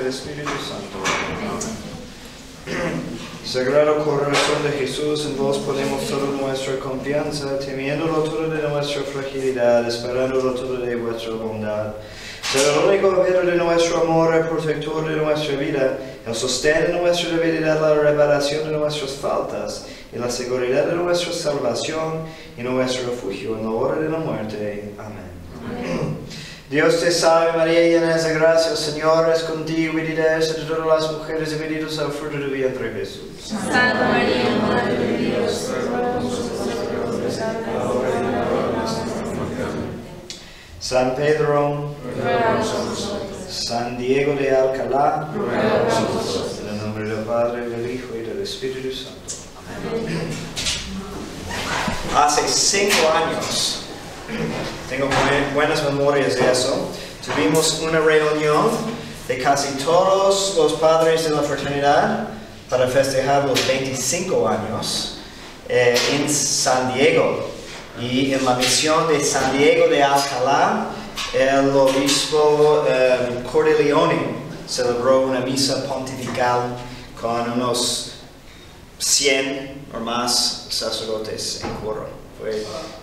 del Espíritu Santo. Sagrado Corazón de Jesús, en vos ponemos toda nuestra confianza, temiéndolo todo de nuestra fragilidad, esperándolo todo de vuestra bondad. Ser el único objeto de nuestro amor, el protector de nuestra vida, el sostén de nuestra debilidad, la reparación de nuestras faltas, y la seguridad de nuestra salvación, y nuestro refugio en la hora de la muerte. Amén. Dios te salve María, llena de gracia, el Señor es contigo, bendita eres entre todas las mujeres y bendito es el fruto de tu vientre Jesús. Santa María, Madre de Dios, ruega por nosotros pecadores, ahora y en la hora de nuestra muerte. San Pedro, Ruega por nosotros. San Diego de Alcalá, Ruega por nosotros. en el nombre del Padre, del Hijo y del Espíritu Santo. Amén. Hace 5 años, tengo buenas memorias de eso, tuvimos una reunión de casi todos los padres de la fraternidad para festejar los 25 años en San Diego. Y en la misión de San Diego de Alcalá, el obispo Cordileone celebró una misa pontifical con unos 100 o más sacerdotes en coro.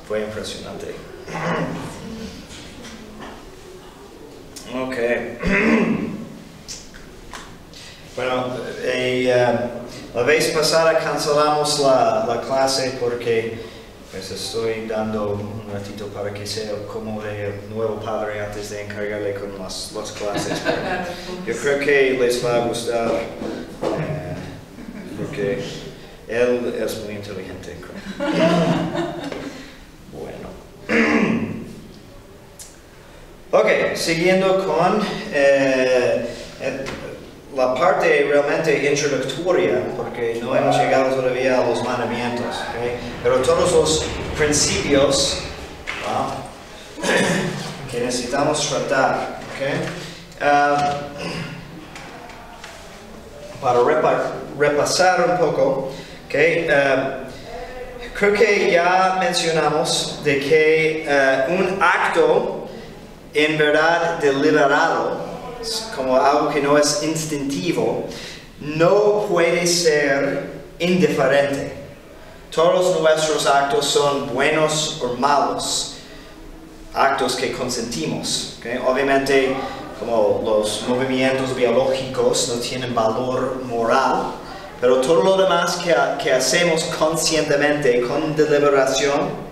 Fue impresionante. Ok. Bueno, la vez pasada cancelamos la clase porque pues estoy dando un ratito para que sea como de nuevo padre antes de encargarle con las clases. Yo creo que les va a gustar porque él es muy inteligente, creo. Bueno. Ok, siguiendo con la parte realmente introductoria, porque no hemos llegado todavía a los mandamientos, ¿okay? Pero todos los principios que necesitamos tratar, ¿okay? Para repasar un poco, ¿okay? Creo que ya mencionamos de que un acto en verdad deliberado, como algo que no es instintivo, no puede ser indiferente. Todos nuestros actos son buenos o malos, actos que consentimos, ¿okay? Obviamente, como los movimientos biológicos no tienen valor moral, pero todo lo demás que hacemos conscientemente, con deliberación,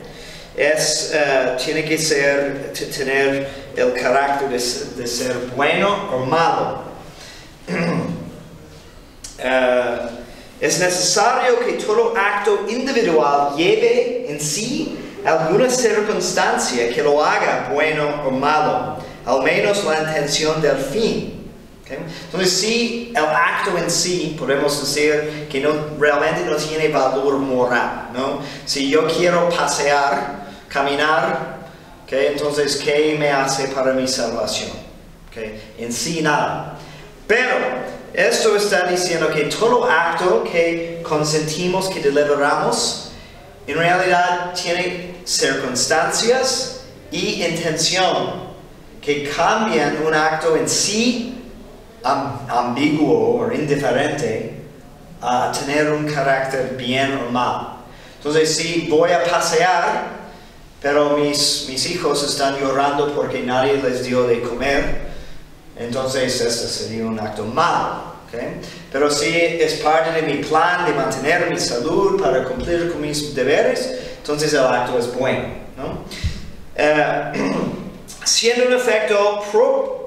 tiene que tener el carácter de ser bueno o malo. Es necesario que todo acto individual lleve en sí alguna circunstancia que lo haga bueno o malo, al menos la intención del fin. ¿Okay? Entonces, si el acto en sí, podemos decir que realmente no tiene valor moral, ¿no? Si yo quiero caminar, ¿okay? Entonces, ¿qué me hace para mi salvación? ¿Okay? En sí nada. Pero esto está diciendo que todo acto que consentimos, que deliberamos, en realidad tiene circunstancias y intención que cambian un acto en sí ambiguo o indiferente a tener un carácter bien o mal. Entonces, si voy a pasear, pero mis hijos están llorando porque nadie les dio de comer, entonces este sería un acto malo. ¿Okay? Pero si es parte de mi plan de mantener mi salud para cumplir con mis deberes, entonces el acto es bueno, ¿no? Siendo un efecto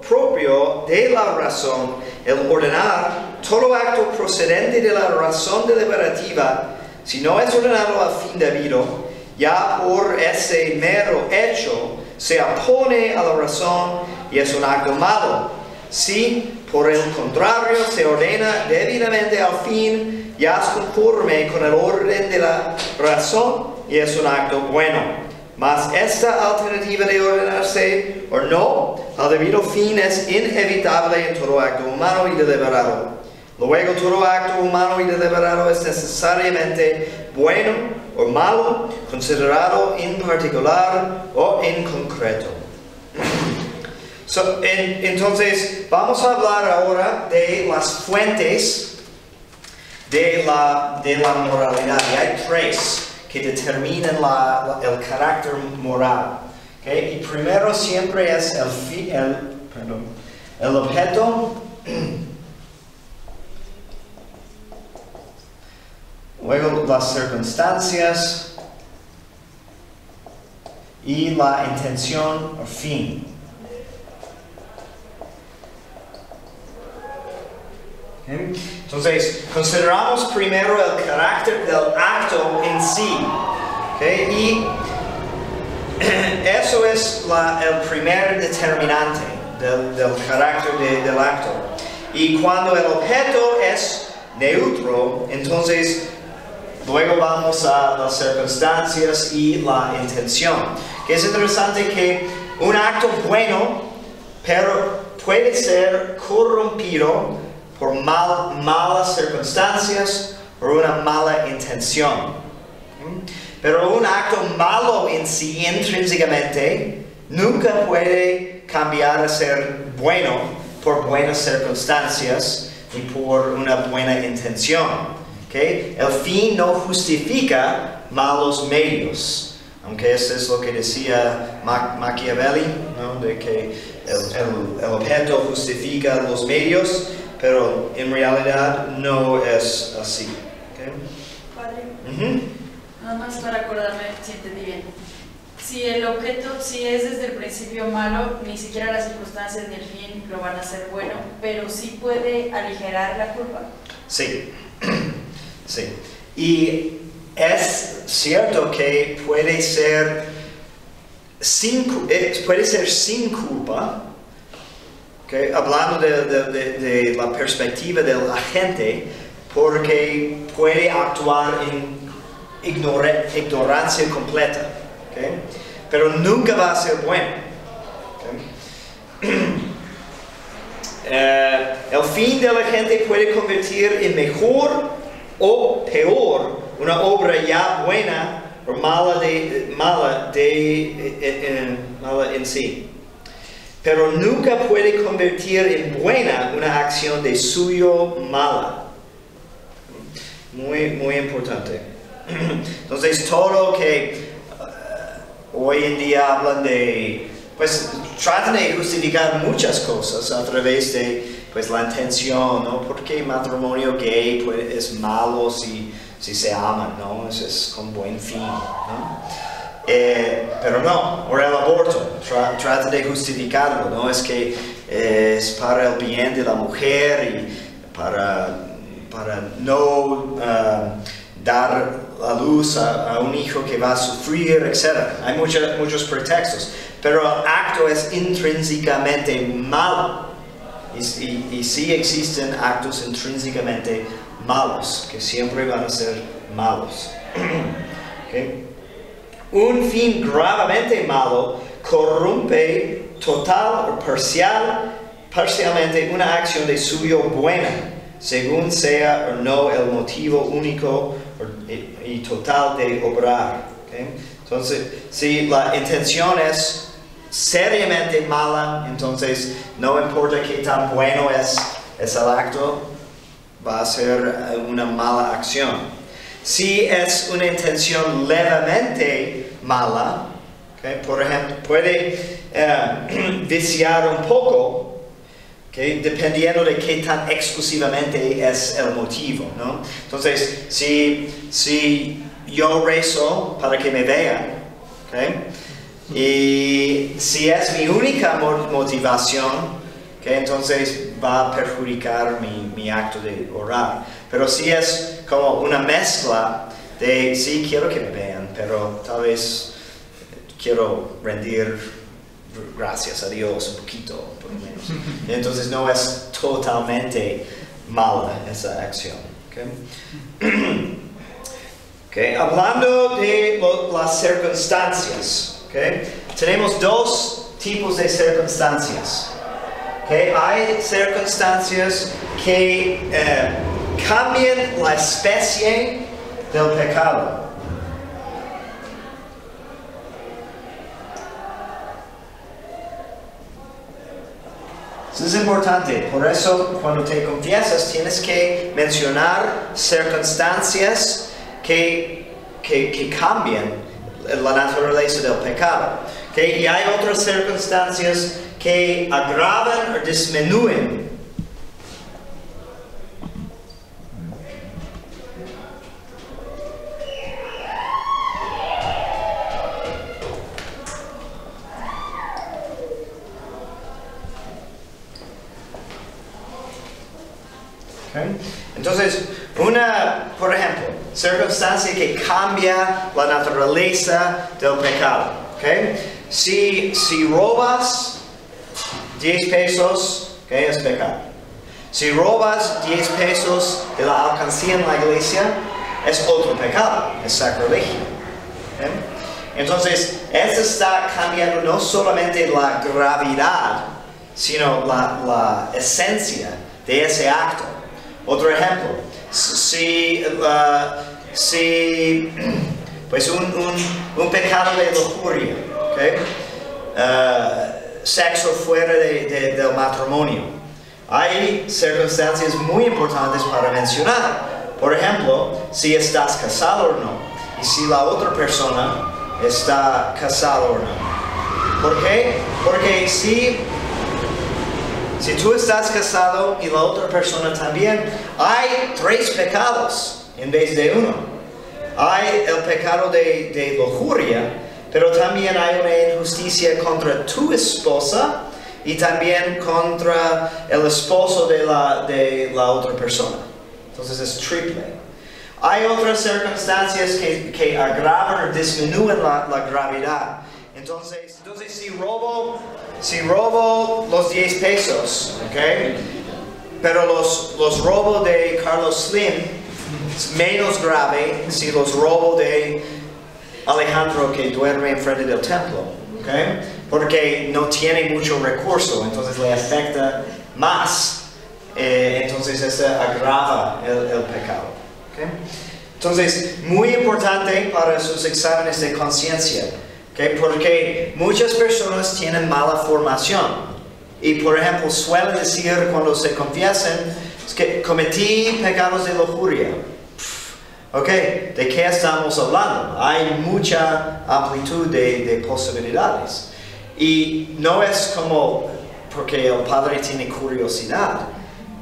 propio de la razón, el ordenar todo acto procedente de la razón deliberativa, si no es ordenado al fin debido, ya por ese mero hecho se opone a la razón y es un acto malo. Si, por el contrario, se ordena debidamente al fin, ya es conforme con el orden de la razón y es un acto bueno. Mas esta alternativa de ordenarse o no al debido fin es inevitable en todo acto humano y deliberado. Luego, todo acto humano y deliberado es necesariamente bueno o malo, considerado en particular o en concreto. Entonces, vamos a hablar ahora de las fuentes de la moralidad. Y hay tres que determinan el carácter moral. ¿Okay? Y primero siempre es el objeto, luego las circunstancias y la intención o fin. ¿Okay? Entonces, consideramos primero el carácter del acto en sí. ¿Okay? Y eso es el primer determinante del carácter del acto. Y cuando el objeto es neutro, entonces luego vamos a las circunstancias y la intención. Que es interesante que un acto bueno, pero puede ser corrompido por malas circunstancias o una mala intención. Pero un acto malo en sí intrínsecamente nunca puede cambiar a ser bueno por buenas circunstancias y por una buena intención. ¿Okay? El fin no justifica malos medios. Aunque eso es lo que decía Machiavelli, ¿no? De que el objeto justifica los medios, pero en realidad no es así. ¿Okay? Padre, nada más para acordarme si entendí bien. Si el objeto, si es desde el principio malo, ni siquiera las circunstancias ni el fin lo van a hacer bueno, pero sí puede aligerar la culpa. Sí, sí. Y es cierto que puede ser sin culpa, ¿okay? Hablando de la perspectiva del agente, porque puede actuar en ignorancia completa. ¿Okay? Pero nunca va a ser bueno. ¿Okay? El fin de la gente puede convertir en mejor o peor una obra ya buena o mala en sí. Pero nunca puede convertir en buena una acción de suyo mala. Muy, muy importante. Entonces, todo que hoy en día hablan de, pues tratan de justificar muchas cosas a través de pues, la intención, ¿no? Porque el matrimonio gay pues, es malo si se aman, ¿no? Es con buen fin, ¿no? Pero no, o el aborto, trata de justificarlo, ¿no? Es que es para el bien de la mujer y para no dar a luz a un hijo que va a sufrir, etc. Hay muchos pretextos, pero el acto es intrínsecamente malo. Y sí existen actos intrínsecamente malos, que siempre van a ser malos. ¿Okay? Un fin gravemente malo corrompe total o parcialmente una acción de suyo buena, según sea o no el motivo único y total de obrar. ¿Okay? Entonces, si la intención es seriamente mala, entonces no importa qué tan bueno es el acto, va a ser una mala acción. Si es una intención levemente mala, ¿okay? Por ejemplo, puede viciar un poco, ¿okay? Dependiendo de qué tan exclusivamente es el motivo, ¿no? Entonces, si yo rezo para que me vean, ¿okay? Y si es mi única motivación, ¿okay? Entonces va a perjudicar mi acto de orar. Pero si es como una mezcla de sí quiero que me vean, pero tal vez quiero rendir gracias a Dios un poquito, por lo menos. Entonces no es totalmente mala esa acción. ¿Okay? Okay. Hablando de las circunstancias, ¿okay? Tenemos dos tipos de circunstancias. ¿Okay? Hay circunstancias que cambian la especie del pecado. Eso es importante, por eso cuando te confiesas tienes que mencionar circunstancias que cambian la naturaleza del pecado. ¿Okay? Y hay otras circunstancias que agravan o disminuyen Entonces, por ejemplo, circunstancia que cambia la naturaleza del pecado. ¿Okay? Si robas 10 pesos, ¿okay? Es pecado. Si robas 10 pesos de la alcancía en la iglesia, es otro pecado, es sacrilegio. ¿Okay? Entonces, esto está cambiando no solamente la gravedad, sino la esencia de ese acto. Otro ejemplo, pues un pecado de lujuria, ¿okay? Sexo fuera del matrimonio. Hay circunstancias muy importantes para mencionar. Por ejemplo, si estás casado o no, y si la otra persona está casada o no. ¿Por qué? Porque si tú estás casado y la otra persona también, hay 3 pecados en vez de uno. Hay el pecado de lujuria, pero también hay una injusticia contra tu esposa y también contra el esposo de la otra persona. Entonces es triple. Hay otras circunstancias que agravan o disminuyen la gravedad. Entonces si robo los 10 pesos, ¿okay? Pero los robos de Carlos Slim es menos grave si los robo de Alejandro que duerme enfrente del templo, ¿okay? Porque no tiene mucho recurso, entonces le afecta más, entonces eso agrava el pecado, ¿okay? Entonces, muy importante para sus exámenes de conciencia. Okay, porque muchas personas tienen mala formación y por ejemplo suelen decir cuando se confiesan es que cometí pecados de lujuria. Ok, ¿de qué estamos hablando? Hay mucha amplitud de posibilidades y no es como porque el padre tiene curiosidad,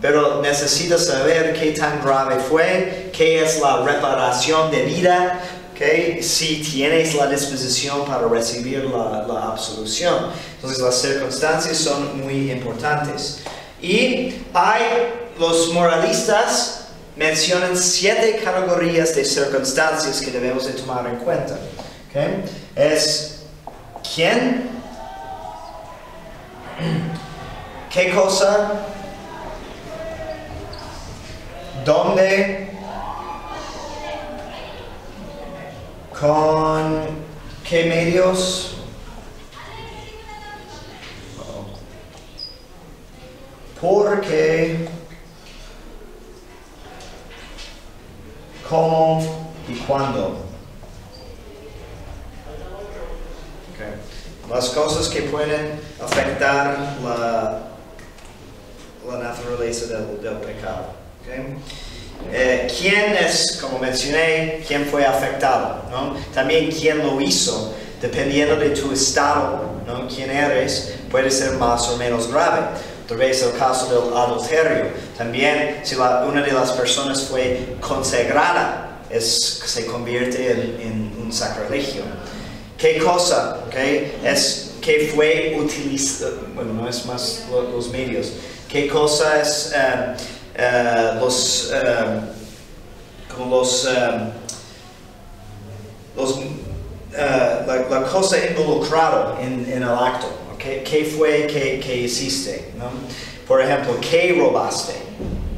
pero necesita saber qué tan grave fue, qué es la reparación de vida. Okay, si tienes la disposición para recibir la absolución. Entonces las circunstancias son muy importantes. Y los moralistas mencionan 7 categorías de circunstancias que debemos de tomar en cuenta. Okay? Es quién, qué cosa, dónde, con qué medios, por qué, cómo y cuándo. Okay. Las cosas que pueden afectar la naturaleza del pecado. Okay. ¿Quién es, como mencioné, quién fue afectado, ¿no? También quién lo hizo, dependiendo de tu estado, ¿no? Quién eres, puede ser más o menos grave. Tal vez el caso del adulterio. También, si una de las personas fue consagrada, se convierte en un sacrilegio. ¿Qué cosa? Okay? Es que fue utilizado, bueno, no es más los medios. ¿Qué cosa es la cosa involucrada en el acto? Okay? ¿Qué fue que hiciste? ¿No? Por ejemplo, ¿qué robaste?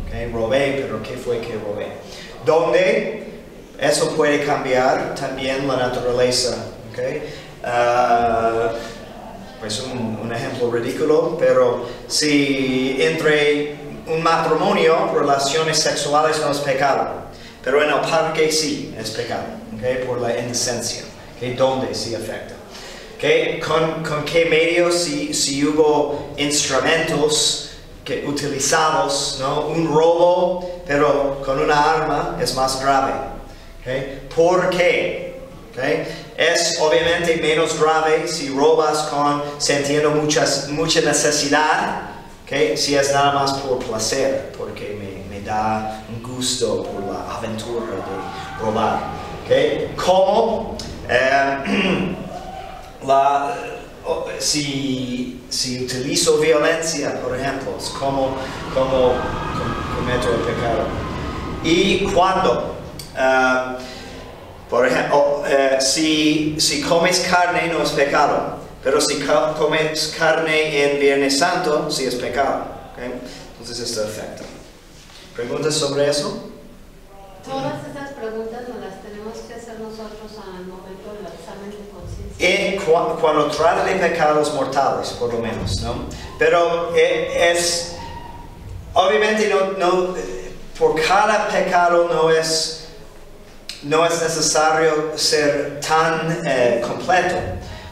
Okay? Robé, pero ¿qué fue que robé? ¿Dónde? Eso puede cambiar también la naturaleza. Okay? Pues un ejemplo ridículo, pero si entre un matrimonio, relaciones sexuales no es pecado, pero en el parque sí es pecado, okay? Por la indecencia, okay? Donde sí afecta. ¿Okay? ¿Con qué medios? Si hubo instrumentos que utilizamos, ¿no? Un robo, pero con una arma es más grave. ¿Okay? ¿Por qué? ¿Okay? Es obviamente menos grave si robas sintiendo mucha necesidad, ¿okay? Si es nada más por placer, porque me da un gusto por la aventura de robar. ¿Okay? Como si utilizo violencia, por ejemplo, es como cometo el pecado. Y cuando, por ejemplo, si comes carne no es pecado, pero si comes carne en Viernes Santo, sí es pecado. ¿Okay? Entonces esto afecta. ¿Preguntas sobre eso? Todas estas preguntas nos las tenemos que hacer nosotros al momento del examen de conciencia. Cuando trata de pecados mortales, por lo menos, ¿no? Pero obviamente no, por cada pecado no es necesario ser tan completo,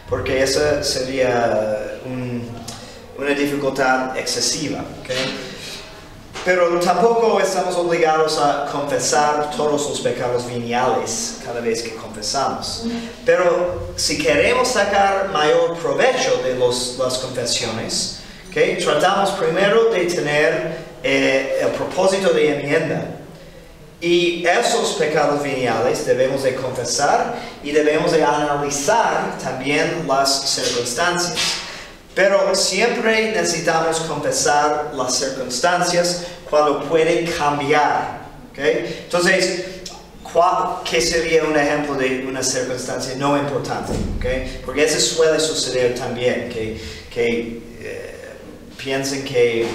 porque eso sería una dificultad excesiva. ¿Okay? Pero tampoco estamos obligados a confesar todos los pecados veniales cada vez que confesamos. Pero si queremos sacar mayor provecho de las confesiones, ¿okay? Tratamos primero de tener el propósito de enmienda. Y esos pecados veniales debemos de confesar y debemos de analizar también las circunstancias. Pero siempre necesitamos confesar las circunstancias cuando puede cambiar. ¿Okay? Entonces, ¿qué sería un ejemplo de una circunstancia no importante? ¿Okay? Porque eso suele suceder también, que piensen que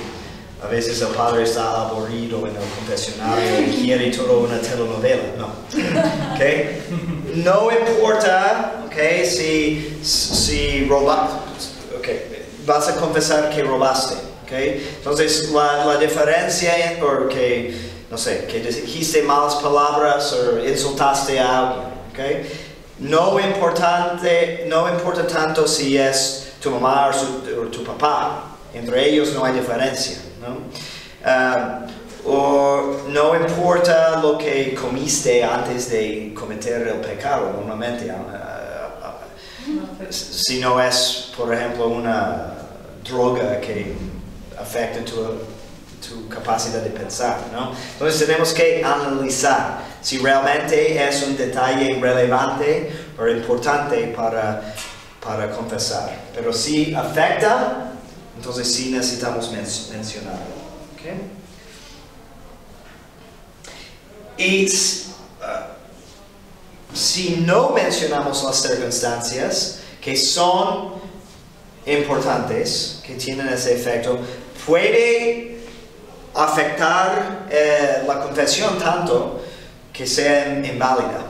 a veces el padre está aburrido en el confesionario y quiere toda una telenovela. No. ¿Okay? No importa, ¿okay? si robaste. Okay. Vas a confesar que robaste. Okay. Entonces la diferencia porque no sé, que dijiste malas palabras o insultaste a alguien. Okay. No importa tanto si es tu mamá o tu papá. Entre ellos no hay diferencia. ¿No? O no importa lo que comiste antes de cometer el pecado normalmente. Si no es, por ejemplo, una droga que afecta tu capacidad de pensar, ¿no? Entonces tenemos que analizar si realmente es un detalle relevante o importante para confesar. Pero si afecta, entonces sí necesitamos mencionarlo. ¿Okay? Y si no mencionamos las circunstancias que son importantes, que tienen ese efecto, puede afectar la confesión tanto que sea inválida.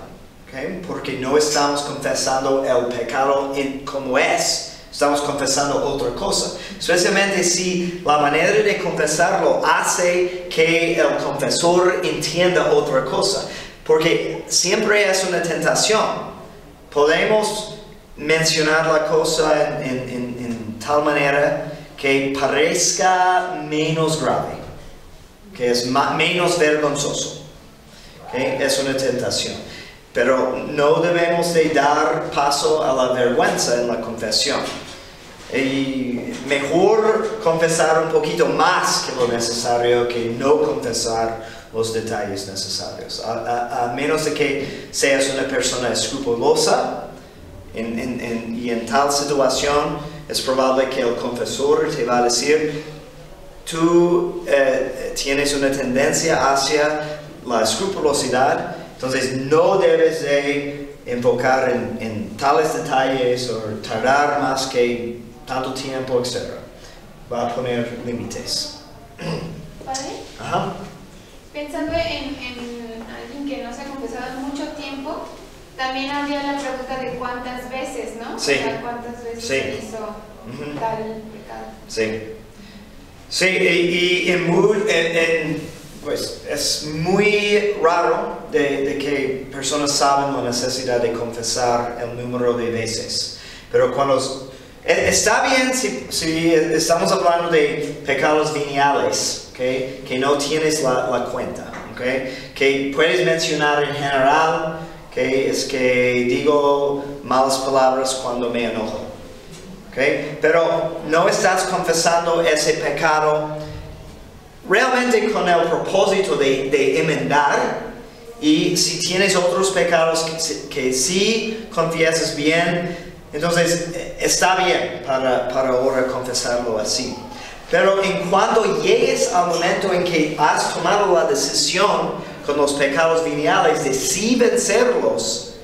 ¿Okay? Porque no estamos confesando el pecado como es, estamos confesando otra cosa. Especialmente si la manera de confesarlo hace que el confesor entienda otra cosa. Porque siempre es una tentación. Podemos mencionar la cosa en tal manera que parezca menos grave, que es menos vergonzoso. ¿Okay? Es una tentación. Pero no debemos de dar paso a la vergüenza en la confesión. Y mejor confesar un poquito más que lo necesario que no confesar los detalles necesarios. A menos de que seas una persona escrupulosa y en tal situación es probable que el confesor te va a decir tú tienes una tendencia hacia la escrupulosidad, entonces no debes de enfocar en tales detalles o tardar más que tanto tiempo, etc. Va a poner límites. ¿Padre? Ajá. Pensando en alguien que no se ha confesado en mucho tiempo, también habría la pregunta de cuántas veces, ¿no? Sí. O sea, cuántas veces Sí. se hizo tal pecado. Sí. Sí, pues es muy raro de que personas saben la necesidad de confesar el número de veces. Pero cuando está bien si estamos hablando de pecados veniales, ¿okay? Que no tienes la cuenta, ¿okay? Que puedes mencionar en general, que es que digo malas palabras cuando me enojo, ¿okay? Pero no estás confesando ese pecado realmente con el propósito de enmendar. Y si tienes otros pecados que sí confiesas bien, entonces está bien para ahora confesarlo así. Pero en cuanto llegues al momento en que has tomado la decisión con los pecados veniales de sí vencerlos,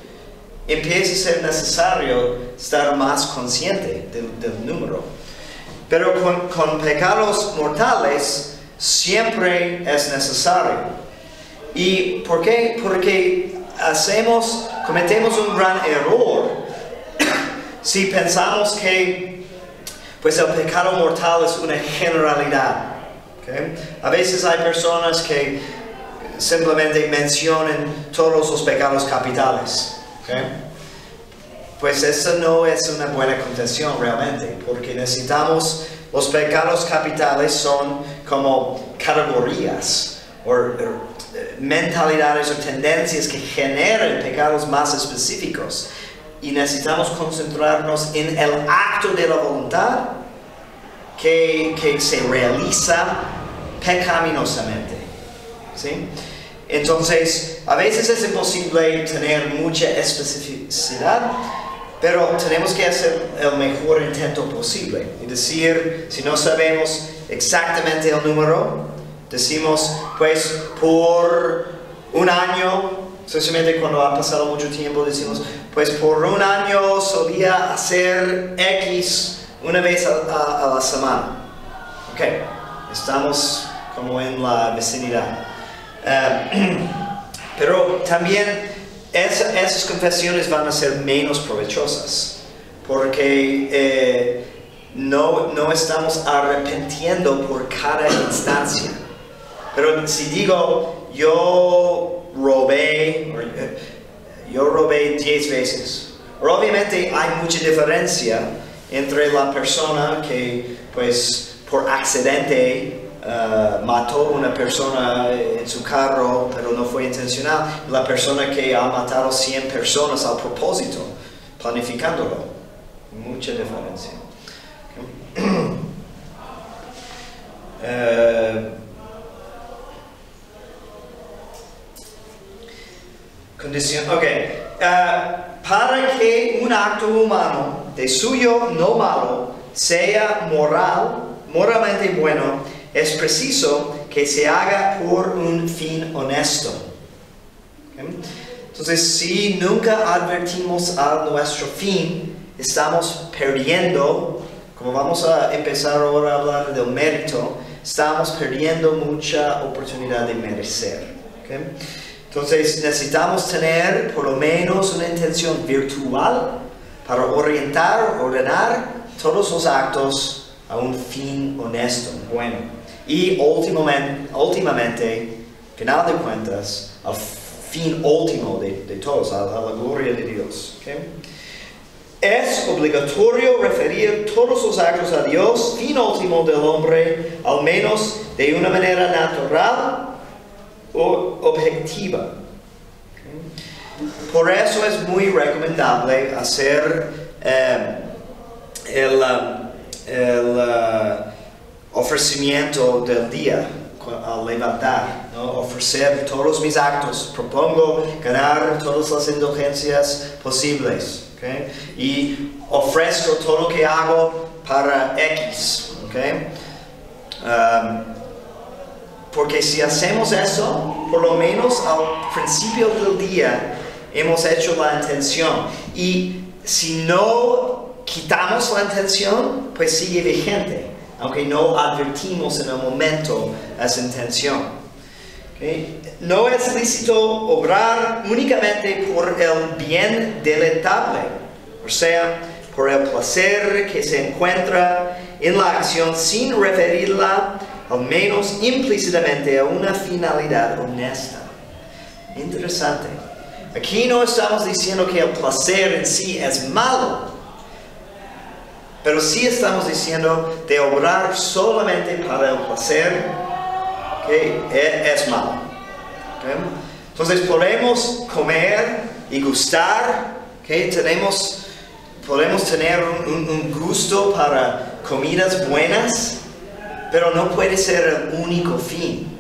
empieza a ser necesario estar más consciente del número. Pero con pecados mortales siempre es necesario. ¿Y por qué? Porque cometemos un gran error si pensamos que pues el pecado mortal es una generalidad. ¿Okay? A veces hay personas que simplemente mencionan todos los pecados capitales. ¿Okay? Pues eso no es una buena confesión realmente, porque necesitamos, los pecados capitales son como categorías o mentalidades o tendencias que generan pecados más específicos, y necesitamos concentrarnos en el acto de la voluntad que se realiza pecaminosamente, ¿sí? Entonces a veces es imposible tener mucha especificidad, pero tenemos que hacer el mejor intento posible, es decir, si no sabemos exactamente el número, decimos, pues, por un año, especialmente cuando ha pasado mucho tiempo, decimos, pues, por un año solía hacer X una vez a la semana. Ok, estamos como en la vecinidad. Pero también esas confesiones van a ser menos provechosas, porque no estamos arrepintiendo por cada instancia. Pero si digo, yo robé 10 veces, obviamente hay mucha diferencia entre la persona que, pues, por accidente mató a una persona en su carro, pero no fue intencional, y la persona que ha matado 100 personas a propósito, planificándolo. Mucha diferencia. Condición, para que un acto humano de suyo no malo sea moralmente bueno, es preciso que se haga por un fin honesto. ¿Okay? Entonces, si nunca advertimos a nuestro fin, estamos perdiendo, como vamos a empezar ahora a hablar del mérito, estamos perdiendo mucha oportunidad de merecer. ¿Okay? Entonces necesitamos tener por lo menos una intención virtual para ordenar todos los actos a un fin honesto, bueno. Y últimamente, final de cuentas, al fin último de todos, a la gloria de Dios. ¿Okay? Es obligatorio referir todos los actos a Dios, fin último del hombre, al menos de una manera natural o objetiva. Por eso es muy recomendable hacer el ofrecimiento del día al levantar, ¿no? Ofrecer todos mis actos, propongo ganar todas las indulgencias posibles, ¿okay? Y ofrezco todo lo que hago para X, ¿okay? Porque si hacemos eso, por lo menos al principio del día hemos hecho la intención, y si no quitamos la intención, pues sigue vigente, aunque no advertimos en el momento esa intención. ¿Okay? No es lícito obrar únicamente por el bien deleitable, o sea, por el placer que se encuentra en la acción sin referirla, al menos implícitamente, a una finalidad honesta. Interesante. Aquí no estamos diciendo que el placer en sí es malo, pero sí estamos diciendo de obrar solamente para el placer, ¿okay? Es malo. ¿Okay? Entonces podemos comer y gustar, ¿okay? Podemos tener un gusto para comidas buenas, pero no puede ser el único fin.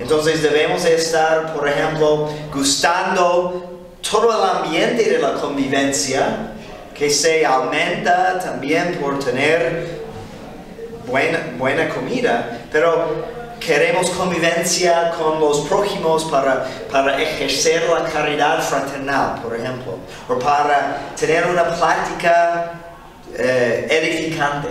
Entonces debemos de estar, por ejemplo, gustando todo el ambiente de la convivencia, que se aumenta también por tener buena comida, pero queremos convivencia con los prójimos para ejercer la caridad fraternal, por ejemplo, o para tener una plática edificante,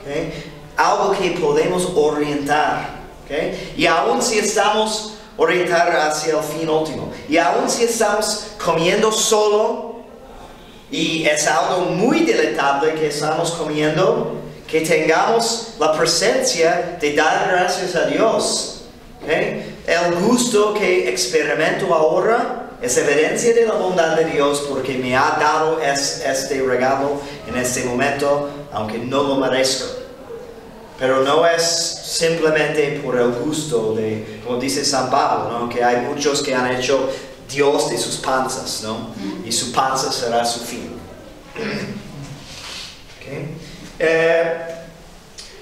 ¿okay? Algo que podemos orientar, ¿okay? Y aún si estamos orientar hacia el fin último, y aún si estamos comiendo solo, y es algo muy deleitable que estamos comiendo, que tengamos la presencia de dar gracias a Dios. ¿Okay? El gusto que experimento ahora es evidencia de la bondad de Dios porque me ha dado este regalo en este momento, aunque no lo merezco. Pero no es simplemente por el gusto de, como dice San Pablo, ¿no? Que hay muchos que han hecho Dios de sus panzas, ¿no? Y su panza será su fin. Okay.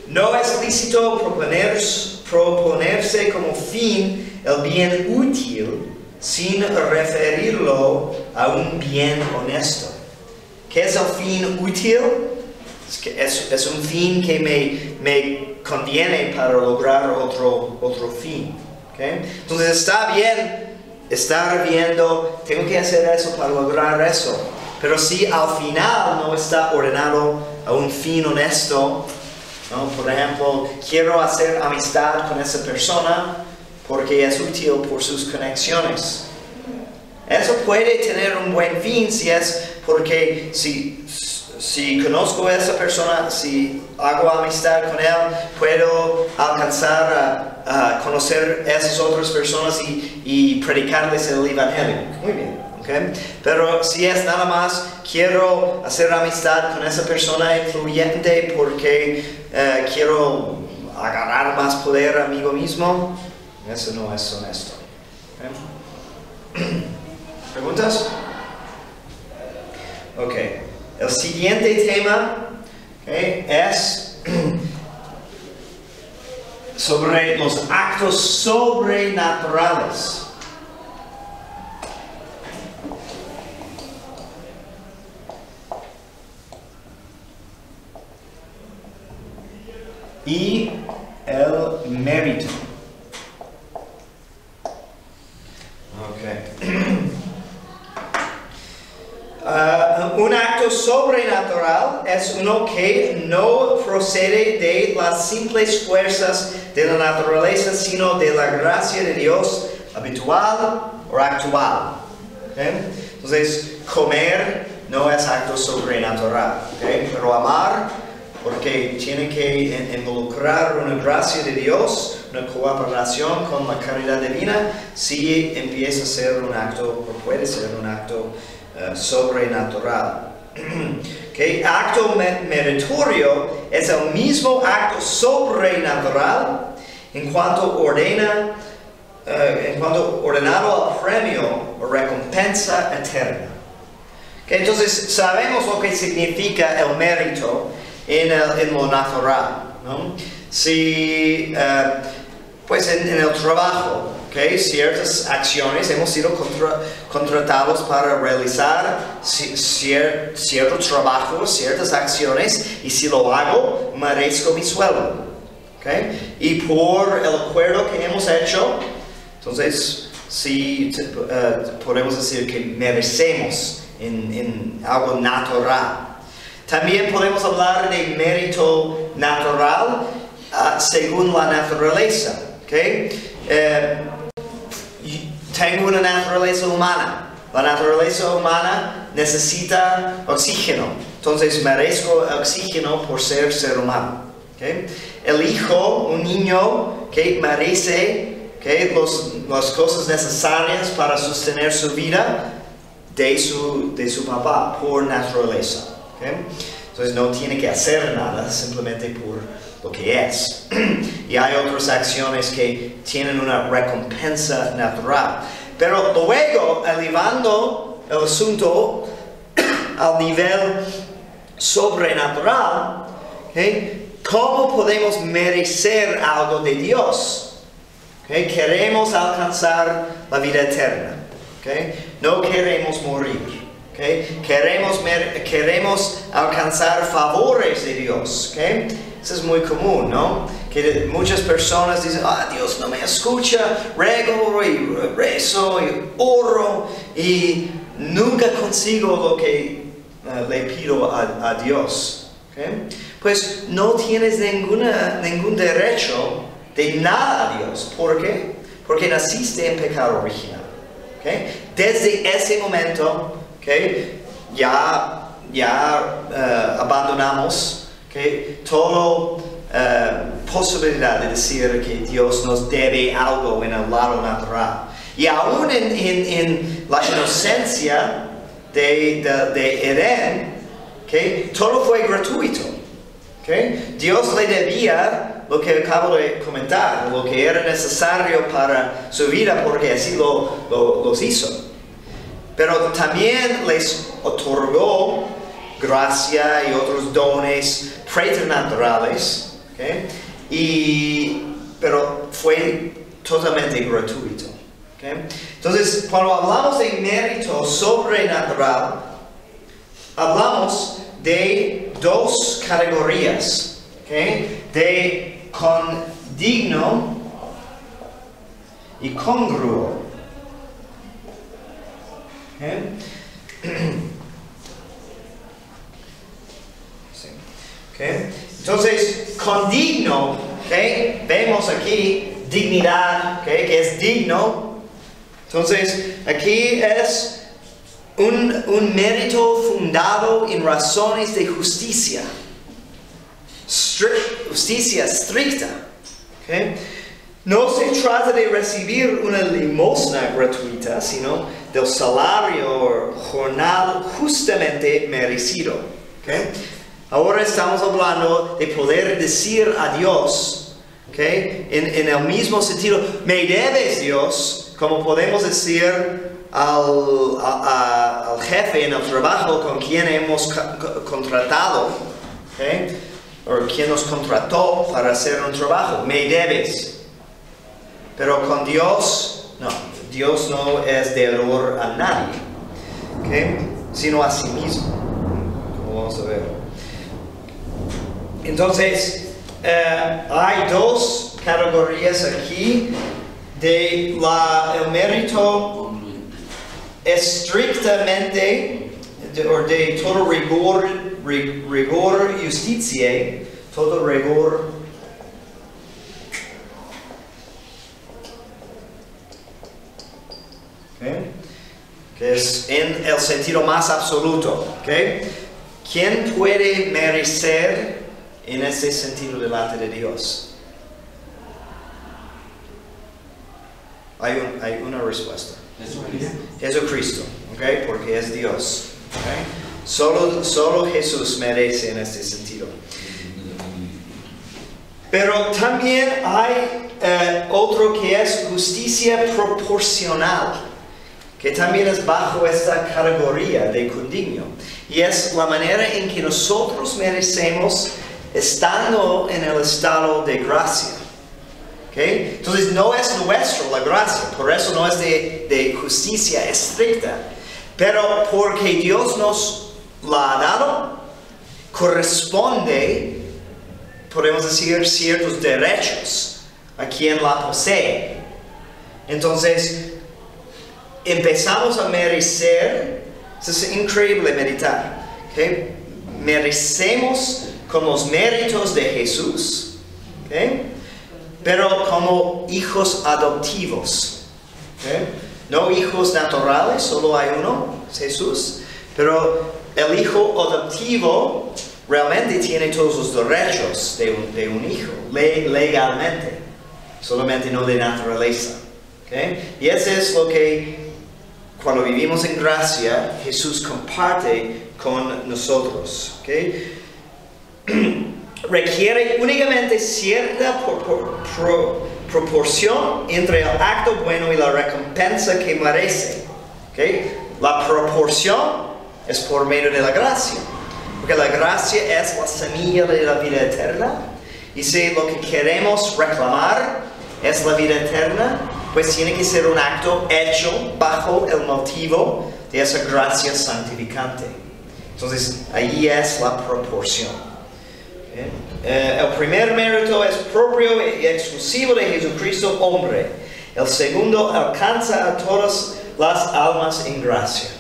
No es lícito proponerse como fin el bien útil sin referirlo a un bien honesto. ¿Qué es el fin útil? Es un fin que me conviene para lograr otro fin. ¿Okay? Entonces está bien estar viendo, tengo que hacer eso para lograr eso. Pero si al final no está ordenado a un fin honesto, ¿no? Por ejemplo, quiero hacer amistad con esa persona porque es útil por sus conexiones. Eso puede tener un buen fin si es porque si conozco a esa persona, si hago amistad con él, puedo alcanzar a conocer a esas otras personas y predicarles el evangelio. Muy bien. Okay. Pero si es nada más, quiero hacer amistad con esa persona influyente porque quiero agarrar más poder a mí mismo, eso no es honesto. Okay. ¿Preguntas? Ok. El siguiente tema, okay, es sobre los actos sobrenaturales. Y el mérito. Okay. Un acto sobrenatural es uno que no procede de las simples fuerzas de la naturaleza, sino de la gracia de Dios habitual o actual. ¿Okay? Entonces, comer no es acto sobrenatural, ¿okay? Pero amar, porque tiene que involucrar una gracia de Dios, una cooperación con la caridad divina, sí empieza a ser un acto, o puede ser un acto sobrenatural. Okay. Acto meritorio es el mismo acto sobrenatural en cuanto ordenado al premio o recompensa eterna. Okay. Entonces sabemos lo que significa el mérito en lo natural, ¿no? Si pues en el trabajo, okay, ciertas acciones hemos sido contratados para realizar cierto trabajo, ciertas acciones, y si lo hago, merezco mi sueldo. Okay? Y por el acuerdo que hemos hecho, entonces sí, podemos decir que merecemos en algo natural. También podemos hablar de mérito natural según la naturaleza. Okay? Tengo una naturaleza humana. La naturaleza humana necesita oxígeno. Entonces merezco oxígeno por ser humano. ¿Okay? El hijo, un niño, que merece, ¿okay?, las cosas necesarias para sostener su vida de su papá por naturaleza. ¿Okay? Entonces no tiene que hacer nada simplemente por lo que es. Y hay otras acciones que tienen una recompensa natural. Pero luego, elevando el asunto al nivel sobrenatural, ¿okay? ¿Cómo podemos merecer algo de Dios? ¿Okay? Queremos alcanzar la vida eterna. ¿Okay? No queremos morir. ¿Okay? Queremos alcanzar favores de Dios. ¿Okay? Eso es muy común, ¿no? Que muchas personas dicen, Dios no me escucha, rego y rezo y oro y nunca consigo lo que le pido a Dios. ¿Okay? Pues no tienes ningún derecho de nada a Dios. ¿Por qué? Porque naciste en pecado original. ¿Okay? Desde ese momento, ¿okay? ya abandonamos, ¿okay? Toda posibilidad de decir que Dios nos debe algo en el lado natural. Y aún en la inocencia de Edén, ¿okay? Todo fue gratuito. ¿Okay? Dios le debía lo que acabo de comentar, lo que era necesario para su vida, porque así los hizo. Pero también les otorgó gracia y otros dones preternaturales, ¿okay? Pero fue totalmente gratuito. ¿Okay? Entonces, cuando hablamos de mérito sobrenatural, hablamos de dos categorías, ¿okay? De condigno y congruo. ¿Okay? Sí. ¿Okay? Entonces, condigno, ¿okay? Vemos aquí dignidad, ¿okay? Que es digno. Entonces, aquí es un mérito fundado en razones de justicia. Justicia estricta. ¿Okay? No se trata de recibir una limosna gratuita, sino del salario o jornal justamente merecido. ¿Okay? Ahora estamos hablando de poder decir a Dios, ¿okay? En el mismo sentido, me debes Dios, como podemos decir al jefe en el trabajo con quien hemos contratado, ¿okay? O quien nos contrató para hacer un trabajo, me debes. Pero con Dios, no, Dios no es deudor a nadie, ¿okay? Sino a sí mismo, como vamos a ver. Entonces, hay dos categorías aquí de el mérito estrictamente, de todo rigor justitiae, todo rigor ¿okay? Que es en el sentido más absoluto. ¿Okay? ¿Quién puede merecer en ese sentido delante de Dios? Hay una respuesta. Jesucristo, ¿okay? Porque es Dios. ¿Okay? Solo Jesús merece en este sentido. Pero también hay otro que es justicia proporcional, que también es bajo esta categoría de condigno. Y es la manera en que nosotros merecemos estando en el estado de gracia. ¿Okay? Entonces no es nuestro la gracia, por eso no es de justicia estricta. Pero porque Dios nos la ha dado, corresponde, podemos decir, ciertos derechos a quien la posee. Entonces, empezamos a merecer, es increíble meditar, ¿okay? Merecemos con los méritos de Jesús, ¿okay? Pero como hijos adoptivos, ¿okay? No hijos naturales, solo hay uno, Jesús, pero el hijo adoptivo realmente tiene todos los derechos de un hijo, legalmente, solamente no de naturaleza. ¿Okay? Y eso es lo que, cuando vivimos en gracia, Jesús comparte con nosotros. ¿Okay? requiere únicamente cierta proporción entre el acto bueno y la recompensa que merece. ¿Okay? La proporción es por medio de la gracia, porque la gracia es la semilla de la vida eterna, y si lo que queremos reclamar es la vida eterna, pues tiene que ser un acto hecho bajo el motivo de esa gracia santificante. Entonces, ahí es la proporción. ¿Okay? El primer mérito es propio y exclusivo de Jesucristo hombre. El segundo alcanza a todas las almas en gracia.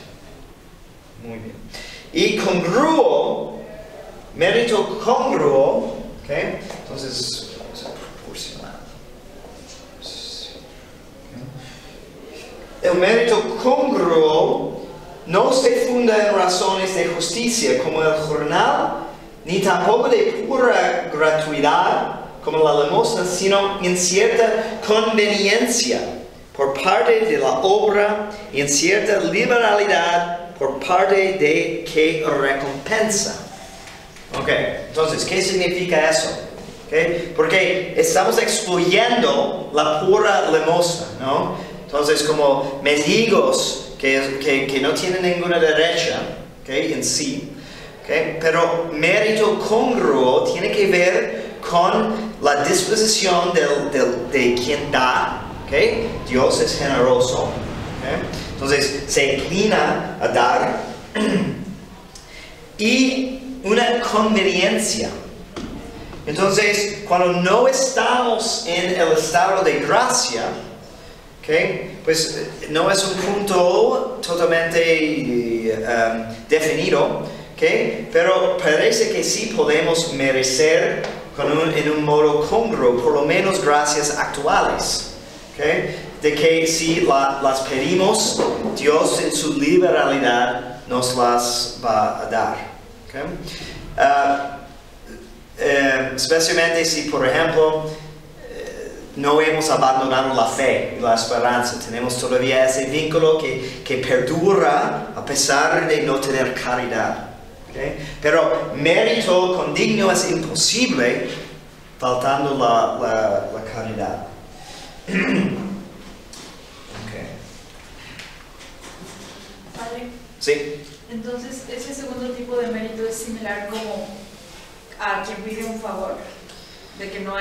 Muy bien. Y congruo, mérito congruo, ¿okay? Entonces, vamos a proporcionar. El mérito congruo no se funda en razones de justicia como el jornal, ni tampoco de pura gratuidad como la limosna, sino en cierta conveniencia por parte de la obra y en cierta liberalidad por parte de que recompensa. Ok, entonces, ¿qué significa eso? Okay, porque estamos excluyendo la pura limosna, ¿no? Entonces, como mendigos que no tienen ninguna derecha, okay, en sí, okay, pero mérito congruo tiene que ver con la disposición de quien da. Okay? Dios es generoso, okay? Entonces se inclina a dar, y una conveniencia. Entonces, cuando no estamos en el estado de gracia, okay, pues no es un punto totalmente definido, okay, pero parece que sí podemos merecer en un modo congruo, por lo menos gracias actuales. Okay, de que si las pedimos, Dios en su liberalidad nos las va a dar. Okay? Especialmente si, por ejemplo, no hemos abandonado la fe y la esperanza, tenemos todavía ese vínculo que perdura a pesar de no tener caridad. Okay? Pero mérito condigno es imposible faltando la caridad. Okay. Padre, sí. Entonces, ese segundo tipo de mérito es similar como a quien pide un favor, de que no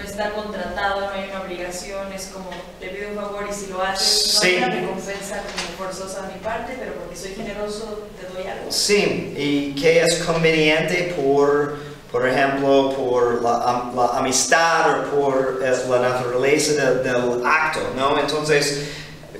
está contratado, no hay una obligación, es como te pido un favor y si lo haces no hay una recompensa como forzosa de mi parte, pero porque soy generoso te doy algo. Sí, y que es conveniente por ejemplo, por la amistad o por la naturaleza del acto, ¿no? Entonces,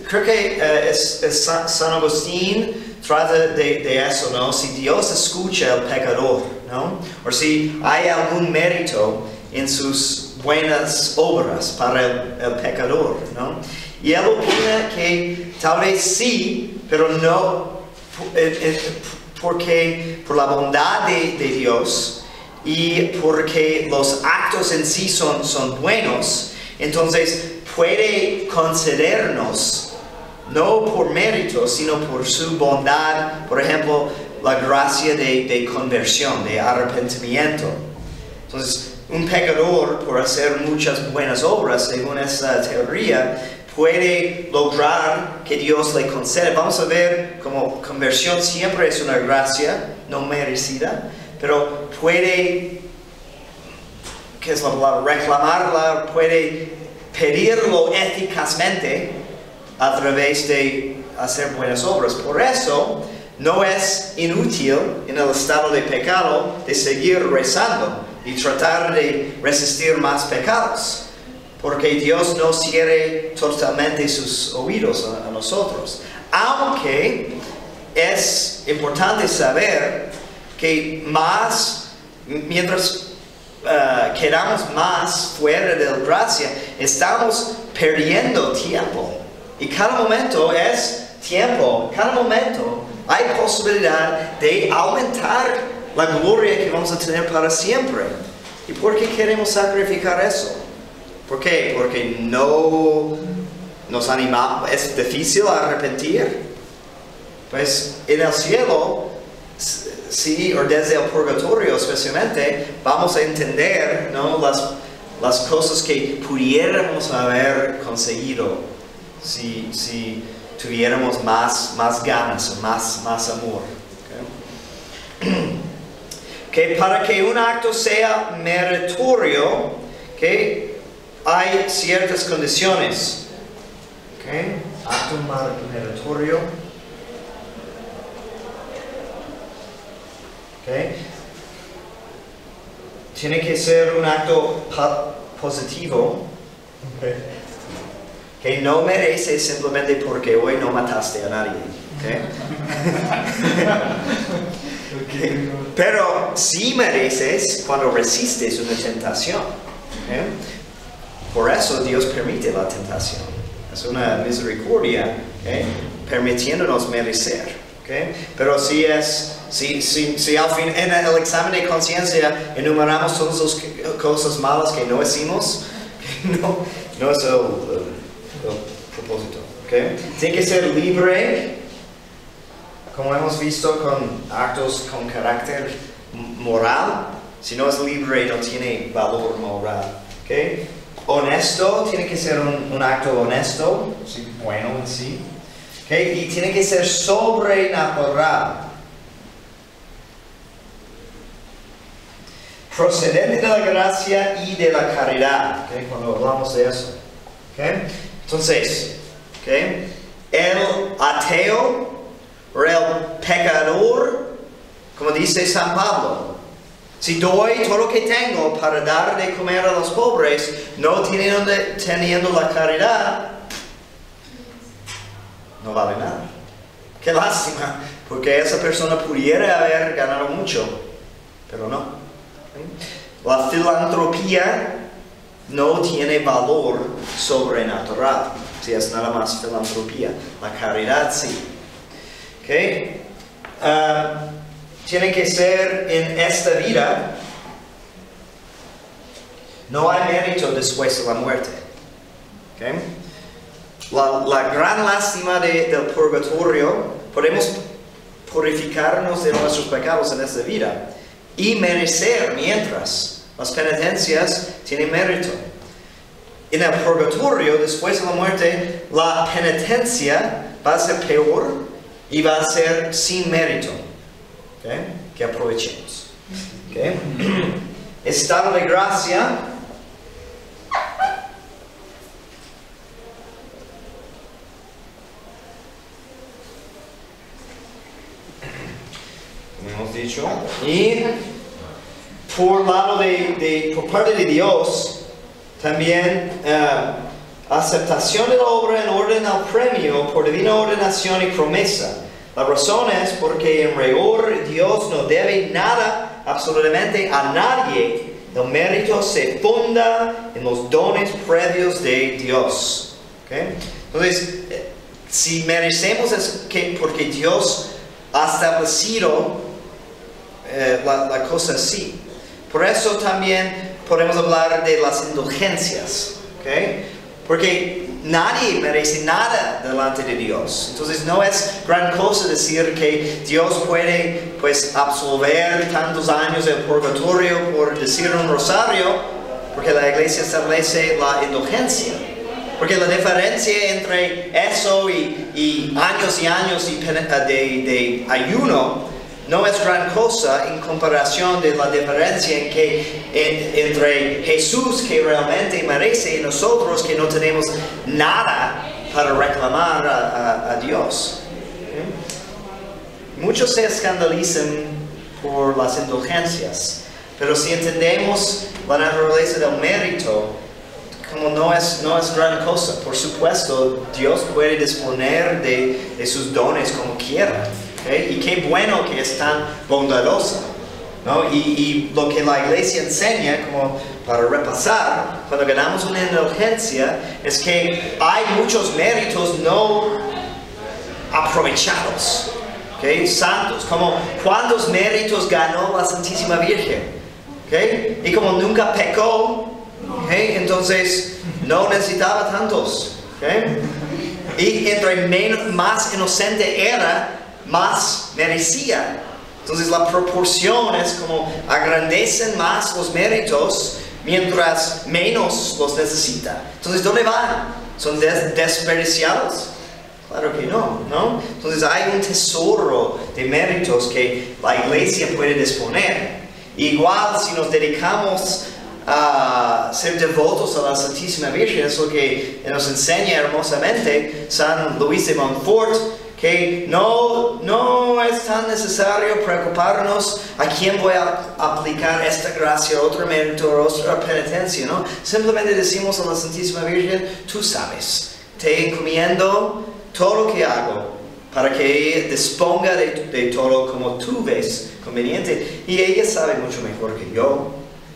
creo que San Agustín trata de eso, ¿no? Si Dios escucha al pecador, ¿no? O si hay algún mérito en sus buenas obras para el pecador, ¿no? Y él opina que tal vez sí, pero no, porque por la bondad de Dios, y porque los actos en sí son buenos, entonces puede concedernos, no por mérito, sino por su bondad, por ejemplo, la gracia de conversión, de arrepentimiento. Entonces, un pecador, por hacer muchas buenas obras, según esa teoría, puede lograr que Dios le conceda. Vamos a ver como conversión siempre es una gracia no merecida, pero puede, ¿qué es la palabra? Reclamarla, puede pedirlo eficazmente a través de hacer buenas obras. Por eso, no es inútil en el estado de pecado de seguir rezando y tratar de resistir más pecados, porque Dios no cierre totalmente sus oídos a nosotros. Aunque es importante saber que mientras quedamos más fuera de la gracia, estamos perdiendo tiempo. Y cada momento es tiempo, cada momento hay posibilidad de aumentar la gloria que vamos a tener para siempre. ¿Y por qué queremos sacrificar eso? ¿Por qué? Porque no nos animamos, es difícil arrepentir. Pues en el cielo sí, o desde el purgatorio especialmente, vamos a entender, ¿no?, las cosas que pudiéramos haber conseguido si tuviéramos más ganas o más amor. Que para que un acto sea meritorio, hay ciertas condiciones. Acto meritorio. Tiene que ser un acto positivo. Que no merece simplemente porque hoy no mataste a nadie. Pero sí mereces cuando resistes una tentación. Por eso Dios permite la tentación. Es una misericordia, permitiéndonos merecer. Pero si al fin en el examen de conciencia enumeramos todas las cosas malas que no hicimos, no es el propósito. Tiene que ser libre, como hemos visto, con actos con carácter moral. Si no es libre, no tiene valor moral. Honesto, tiene que ser un acto honesto, bueno en sí. Y tiene que ser sobrenatural. Procedente de la gracia y de la caridad. Cuando hablamos de eso. Entonces, el ateo o el pecador, como dice San Pablo, si doy todo lo que tengo para dar de comer a los pobres, no teniendo la caridad, no vale nada. Qué lástima, porque esa persona pudiera haber ganado mucho, pero no. La filantropía no tiene valor sobrenatural, si es nada más filantropía. La caridad sí. Tiene que ser en esta vida. No hay mérito después de la muerte. La gran lástima del purgatorio, podemos purificarnos de nuestros pecados en esta vida y merecer mientras. Las penitencias tienen mérito. En el purgatorio, después de la muerte, la penitencia va a ser peor y va a ser sin mérito. Que aprovechemos. Estado de gracia. Como hemos dicho. Y por parte de Dios, también aceptación de la obra en orden al premio por divina ordenación y promesa. La razón es porque en rigor Dios no debe nada absolutamente a nadie. El mérito se funda en los dones previos de Dios. Entonces, si merecemos es porque Dios ha establecido la cosa así. Por eso también podemos hablar de las indulgencias. Porque nadie merece nada delante de Dios. Entonces no es gran cosa decir que Dios puede absolver tantos años del purgatorio por decir un rosario, porque la iglesia establece la indulgencia. Porque la diferencia entre eso y años y años de ayuno no es gran cosa en comparación de la diferencia entre Jesús, que realmente merece, y nosotros que no tenemos nada para reclamar a Dios. Muchos se escandalizan por las indulgencias, pero si entendemos la naturaleza del mérito, como no es gran cosa. Por supuesto, Dios puede disponer de sus dones como quiera. Y qué bueno que es tan bondadosa, ¿no? Y lo que la iglesia enseña, como para repasar, cuando ganamos una indulgencia, es que hay muchos méritos no aprovechados, santos, como cuántos méritos ganó la Santísima Virgen, y como nunca pecó, entonces no necesitaba tantos, y entre más inocente era, más merecía. Entonces la proporción es como agrandecen más los méritos mientras menos los necesita. Entonces, ¿dónde van? ¿Son desperdiciados? Claro que no, ¿no? Entonces hay un tesoro de méritos que la iglesia puede disponer. Igual si nos dedicamos a ser devotos a la Santísima Virgen, es lo que nos enseña hermosamente San Luis de Montfort, que no es tan necesario preocuparnos a quién voy a aplicar esta gracia, otro mérito, otra penitencia, ¿no? Simplemente decimos a la Santísima Virgen, tú sabes, te encomiendo todo lo que hago para que ella disponga de todo como tú ves conveniente, y ella sabe mucho mejor que yo,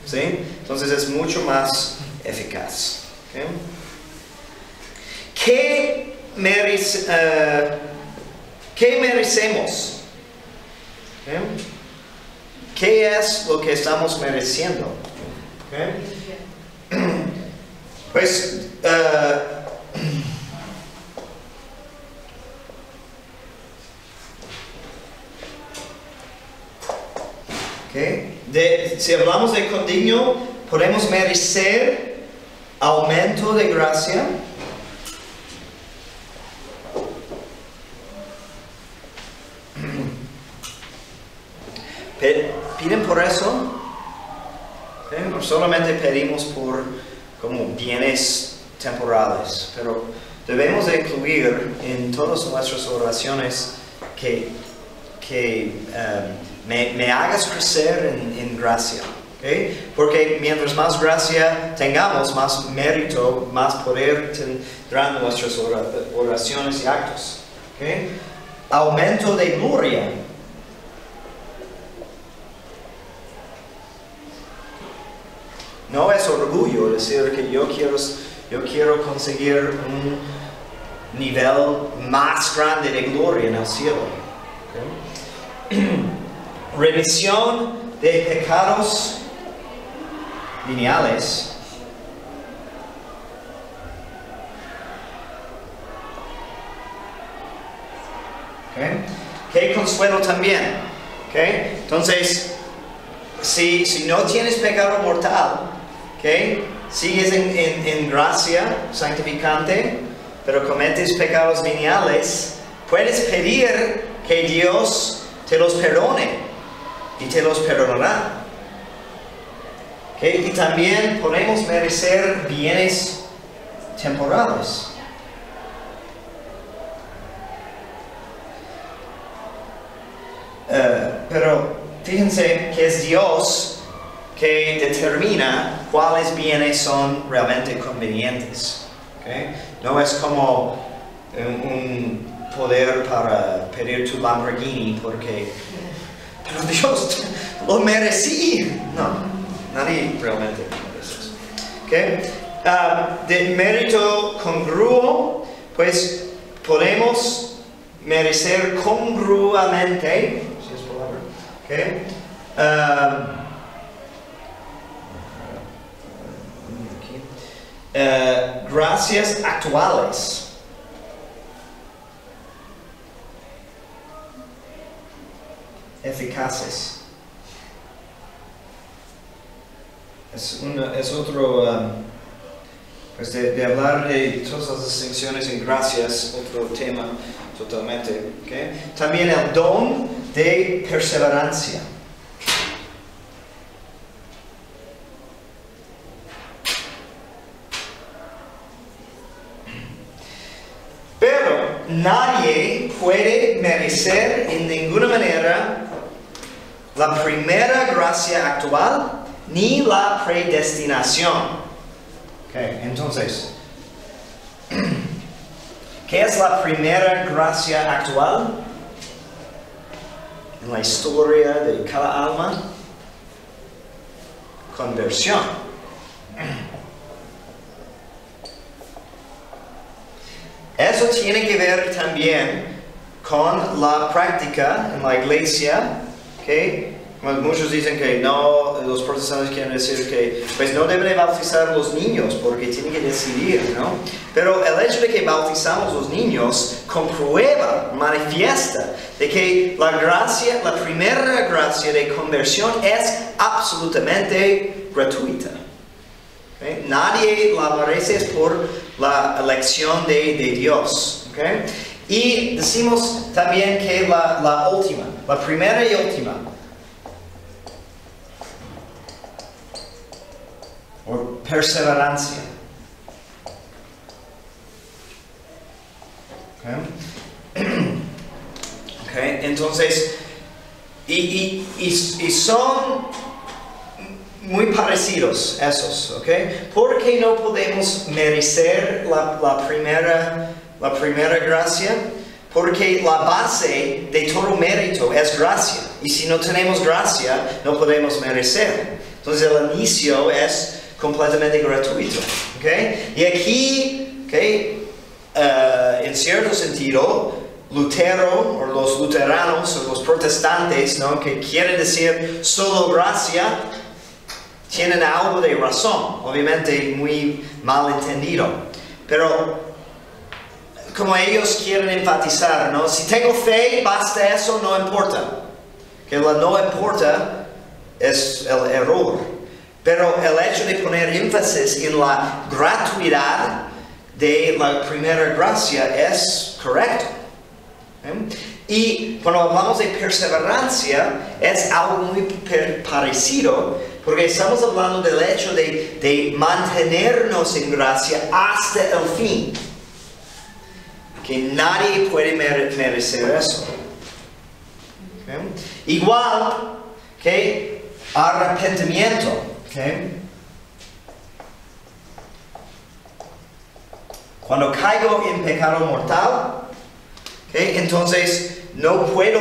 ¿sí? Entonces es mucho más eficaz. ¿Okay? ¿Qué merecemos? ¿Okay? ¿Qué es lo que estamos mereciendo? ¿Okay? Pues okay. Si hablamos de condigno, podemos merecer aumento de gracia, piden por eso, ¿okay? No solamente pedimos por como bienes temporales, pero debemos de incluir en todas nuestras oraciones que me hagas crecer en gracia, ¿okay? Porque mientras más gracia tengamos, más mérito, más poder tendrán nuestras oraciones y actos, ¿okay? Aumento de gloria. No es orgullo decir que yo quiero conseguir un nivel más grande de gloria en el cielo. ¿Okay? Remisión de pecados veniales. ¿Okay? Que consuelo también. ¿Okay? Entonces, si no tienes pecado mortal, ¿okay? Sigues en gracia santificante, pero cometes pecados veniales, puedes pedir que Dios te los perdone y te los perdonará. ¿Okay? Y también podemos merecer bienes temporales. Pero fíjense que es Dios que determina cuáles bienes son realmente convenientes. ¿Okay? No es como un poder para pedir tu Lamborghini porque, pero Dios, lo merecí. No, nadie realmente merece eso. ¿Okay? De mérito congruo, pues podemos merecer congruamente. Okay. Gracias actuales. Eficaces. Es otro, pues de hablar de todas las distinciones en gracias, otro tema totalmente. ¿Okay? También el don de perseverancia. Pero nadie puede merecer en ninguna manera la primera gracia actual ni la predestinación. Okay, entonces, ¿qué es la primera gracia actual en la historia de cada alma? Conversión. Eso tiene que ver también con la práctica en la iglesia, ¿okay? Muchos dicen que no, los protestantes quieren decir que pues no deben de bautizar a los niños porque tienen que decidir, ¿no? Pero el hecho de que bautizamos a los niños comprueba, manifiesta de que la gracia, la primera gracia de conversión es absolutamente gratuita. ¿Okay? Nadie la merece, es por la elección de Dios. ¿Okay? Y decimos también que la última, la primera y última, o perseverancia. Okay, entonces, y son muy parecidos esos, ¿ok? ¿Por qué no podemos merecer la primera gracia? Porque la base de todo mérito es gracia. Y si no tenemos gracia, no podemos merecer. Entonces el inicio es completamente gratuito, ¿ok? Y aquí, ¿ok? En cierto sentido, Lutero, o los luteranos, o los protestantes, ¿no? Que quieren decir solo gracia, tienen algo de razón, obviamente muy mal entendido. Pero como ellos quieren enfatizar, ¿no? Si tengo fe, basta eso, no importa. Que lo no importa es el error. Pero el hecho de poner énfasis en la gratuidad de la primera gracia es correcto. Y cuando hablamos de perseverancia, es algo muy parecido, porque estamos hablando del hecho de mantenernos en gracia hasta el fin. Que nadie puede merecer eso. ¿Okay? Igual que arrepentimiento. ¿Okay? Cuando caigo en pecado mortal, ¿okay? Entonces no puedo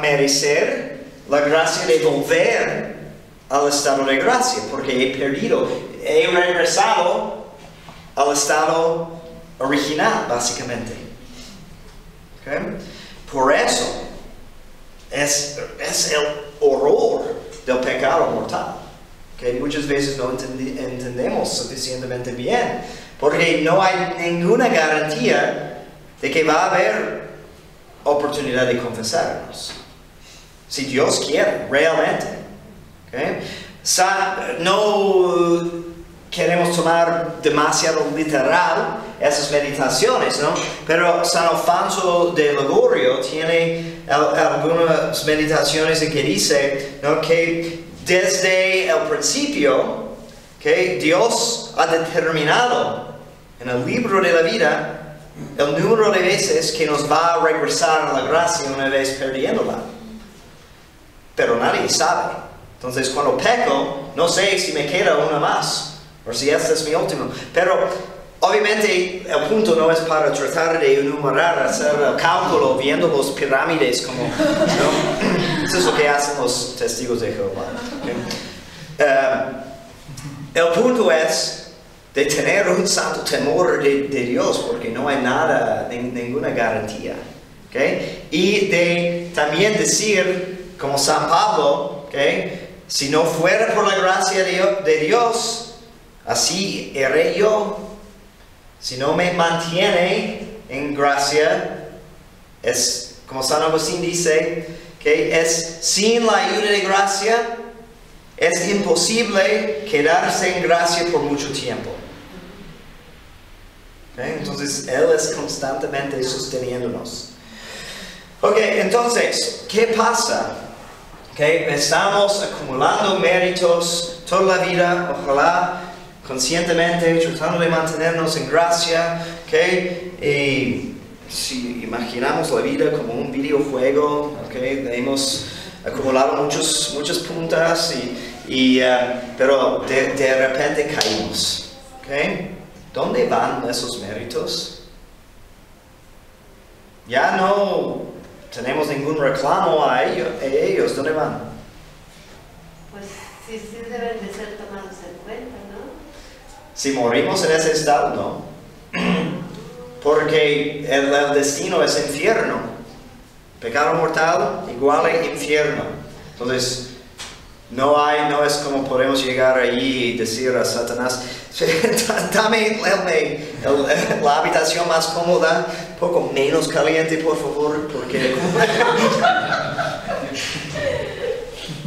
merecer la gracia de volver al estado de gracia, porque he perdido, he regresado al estado original, básicamente. ¿Okay? Por eso es el horror del pecado mortal, que muchas veces no entendemos suficientemente bien, porque no hay ninguna garantía de que va a haber oportunidad de confesarnos. Si Dios quiere, realmente. ¿Okay? No queremos tomar demasiado literal esas meditaciones, ¿no? Pero San Alfonso de Ligurio tiene algunas meditaciones en que dice, ¿no? Que desde el principio, que Dios ha determinado en el libro de la vida el número de veces que nos va a regresar a la gracia una vez perdiéndola. Pero nadie sabe. Entonces cuando peco, no sé si me queda una más, o si este es mi último. Pero obviamente el punto no es para tratar de enumerar, hacer el cálculo viendo las pirámides como, ¿no? Eso es lo que hacen los testigos de Jehová. ¿Okay? El punto es de tener un santo temor de Dios, porque no hay nada, ninguna garantía. ¿Okay? Y de también decir, como San Pablo, ¿okay? Si no fuera por la gracia de Dios, así iré yo. Si no me mantiene en gracia, es como San Agustín dice, que es sin la ayuda de gracia, es imposible quedarse en gracia por mucho tiempo. ¿Okay? Entonces, Él es constantemente sosteniéndonos. Ok, entonces, ¿qué pasa? Okay, estamos acumulando méritos toda la vida, ojalá conscientemente, tratando de mantenernos en gracia. Okay? Y si imaginamos la vida como un videojuego, okay, hemos acumulado muchas puntas, pero de repente caímos. Okay? ¿Dónde van esos méritos? Ya no tenemos ningún reclamo a ellos. ¿Dónde van? Pues sí deben de ser tomados en cuenta, ¿no? Si morimos en ese estado, no. Porque el destino es infierno. Pecado mortal igual a infierno. Entonces, No es como podemos llegar allí y decir a Satanás, dame la habitación más cómoda, un poco menos caliente, por favor, porque...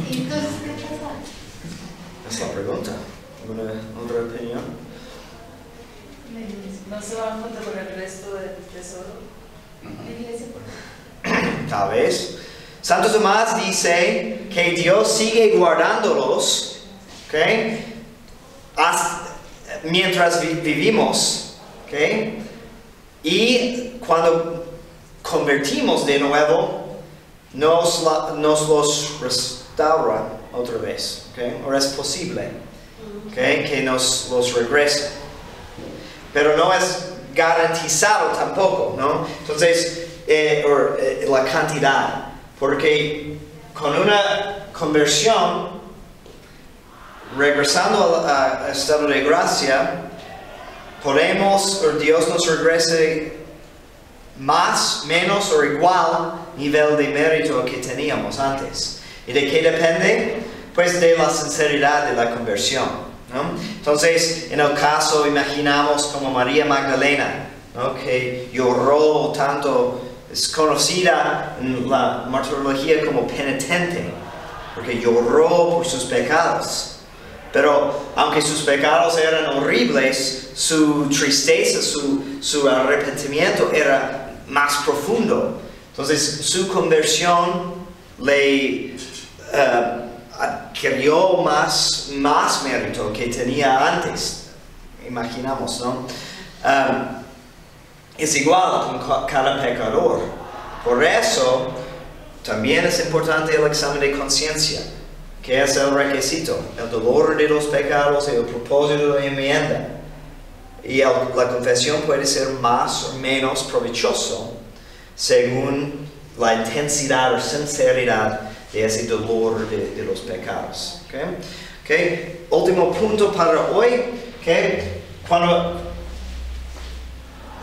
¿Y entonces qué pasa? Es la pregunta. ¿Alguna otra opinión? ¿No se van junto con el resto del tesoro? La iglesia, por Tal vez. Santo Tomás dice que Dios sigue guardándolos, ¿okay? Mientras vivimos, ¿okay? Y cuando convertimos de nuevo, nos los restaura otra vez, ¿okay? Ahora es posible, ¿okay? Que nos los regrese. Pero no es garantizado tampoco, ¿no? Entonces, la cantidad. Porque con una conversión, regresando al estado de gracia, podemos, o Dios nos regrese más, menos o igual nivel de mérito que teníamos antes. ¿Y de qué depende? Pues de la sinceridad de la conversión, ¿no? Entonces, en el caso, imaginamos como María Magdalena, ¿no? Que lloró tanto. Es conocida en la martirología como penitente, porque lloró por sus pecados. Pero aunque sus pecados eran horribles, su tristeza, su arrepentimiento era más profundo. Entonces su conversión le adquirió más mérito que tenía antes. Imaginamos, ¿no? Es igual con cada pecador. Por eso, también es importante el examen de conciencia, que es el requisito, el dolor de los pecados y el propósito de la enmienda. Y la confesión puede ser más o menos provechoso según la intensidad o sinceridad de ese dolor de los pecados. ¿Okay? Último punto para hoy, que cuando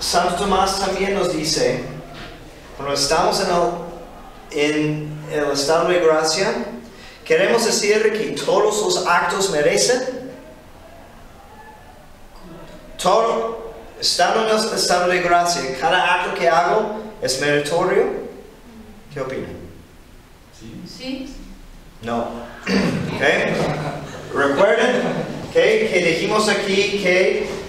Santo Tomás también nos dice, cuando estamos en el estado de gracia, queremos decir que todos los actos merecen. Todo, estando en el estado de gracia, cada acto que hago es meritorio. ¿Qué opinan? Sí. No. ¿Okay? Recuerden que dijimos aquí que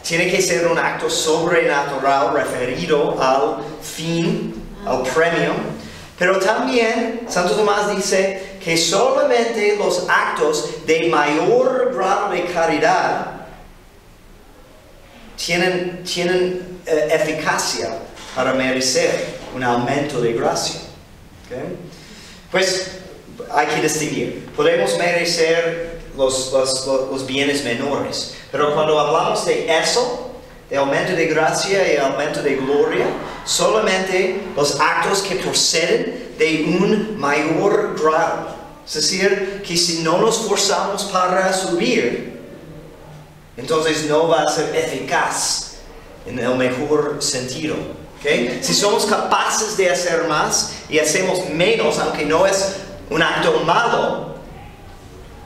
tiene que ser un acto sobrenatural referido al fin, al premio. Pero también Santo Tomás dice que solamente los actos de mayor grado de caridad tienen eficacia para merecer un aumento de gracia. ¿Okay? Pues hay que distinguir. Podemos merecer los bienes menores. Pero cuando hablamos de eso, de aumento de gracia y aumento de gloria, solamente los actos que proceden de un mayor grado. Es decir, que si no nos forzamos para subir, entonces no va a ser eficaz en el mejor sentido. ¿Okay? Si somos capaces de hacer más y hacemos menos, aunque no es un acto malo,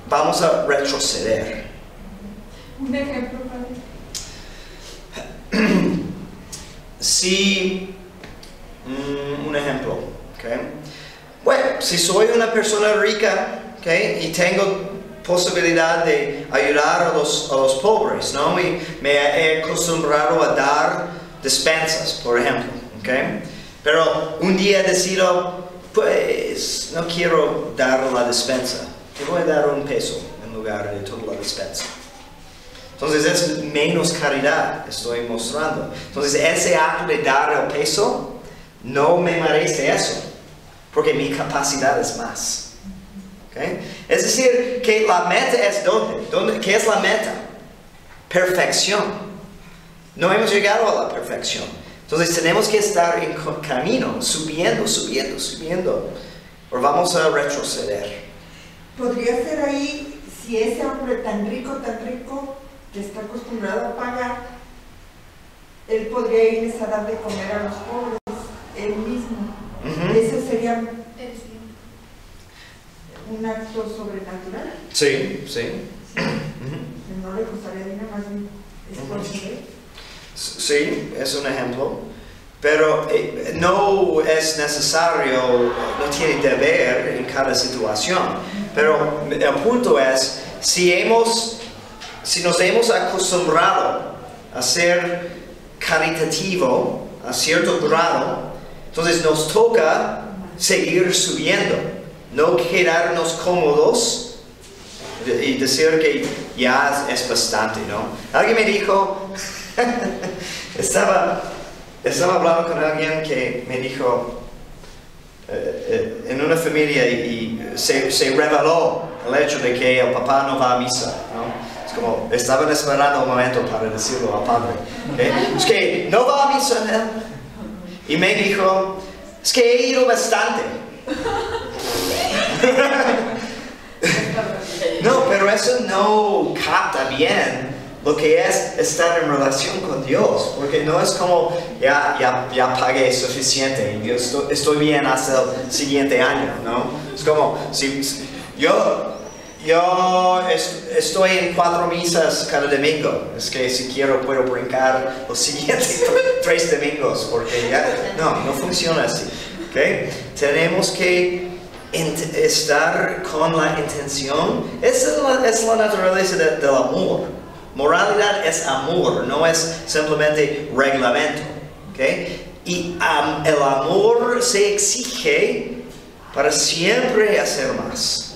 vamos a retroceder. Un ejemplo, padre. Sí, un ejemplo. ¿Okay? Bueno, si soy una persona rica, ¿okay? Y tengo posibilidad de ayudar a los pobres, ¿no? Y me he acostumbrado a dar despensas, por ejemplo. ¿Okay? Pero un día decido, pues no quiero dar la despensa, te voy a dar $1 en lugar de toda la despensa. Entonces es menos caridad que estoy mostrando. Entonces ese acto de dar el peso no me merece eso, porque mi capacidad es más. ¿Okay? Es decir, que la meta es ¿dónde? ¿Qué es la meta? Perfección. No hemos llegado a la perfección. Entonces tenemos que estar en camino, subiendo, o vamos a retroceder. Podría ser ahí, si ese hombre tan rico, que está acostumbrado a pagar, él podría irles a dar de comer a los pobres, él mismo. Ese sería un acto sobrenatural. Sí, sí. No le costaría dinero más bien esfuerzo. Sí, es un ejemplo. Pero no es necesario, no tiene deber en cada situación. Pero el punto es, si nos hemos acostumbrado a ser caritativo a cierto grado, entonces nos toca seguir subiendo, no quedarnos cómodos y decir que ya es bastante, ¿no? Alguien me dijo, estaba hablando con alguien que me dijo, en una familia y se reveló el hecho de que el papá no va a misa, ¿no? Es como, estaban esperando un momento para decirlo al padre, ¿okay? Es que no va a misa, ¿eh? Y me dijo, es que he ido bastante. No, pero eso no capta bien lo que es estar en relación con Dios, porque no es como ya pagué suficiente y yo estoy bien hasta el siguiente año, ¿no? Es como si yo estoy en 4 misas cada domingo, es que si quiero puedo brincar los siguientes 3 domingos, porque ya no funciona así, ¿okay? Tenemos que estar con la intención. Esa es la naturaleza del amor. Moralidad es amor, no es simplemente reglamento, ¿okay? Y el amor se exige para siempre hacer más.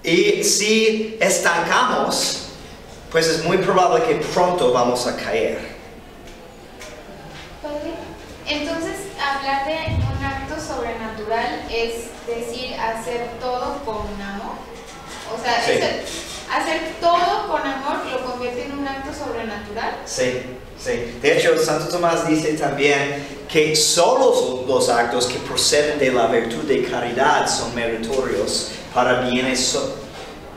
Y si estancamos, pues es muy probable que pronto vamos a caer. Padre, entonces hablar de un acto sobrenatural es decir, hacer todo con amor. O sea, sí. Hacer todo con amor lo convierte en un acto sobrenatural. Sí, sí. De hecho, Santo Tomás dice también que solo los actos que proceden de la virtud de caridad son meritorios para bienes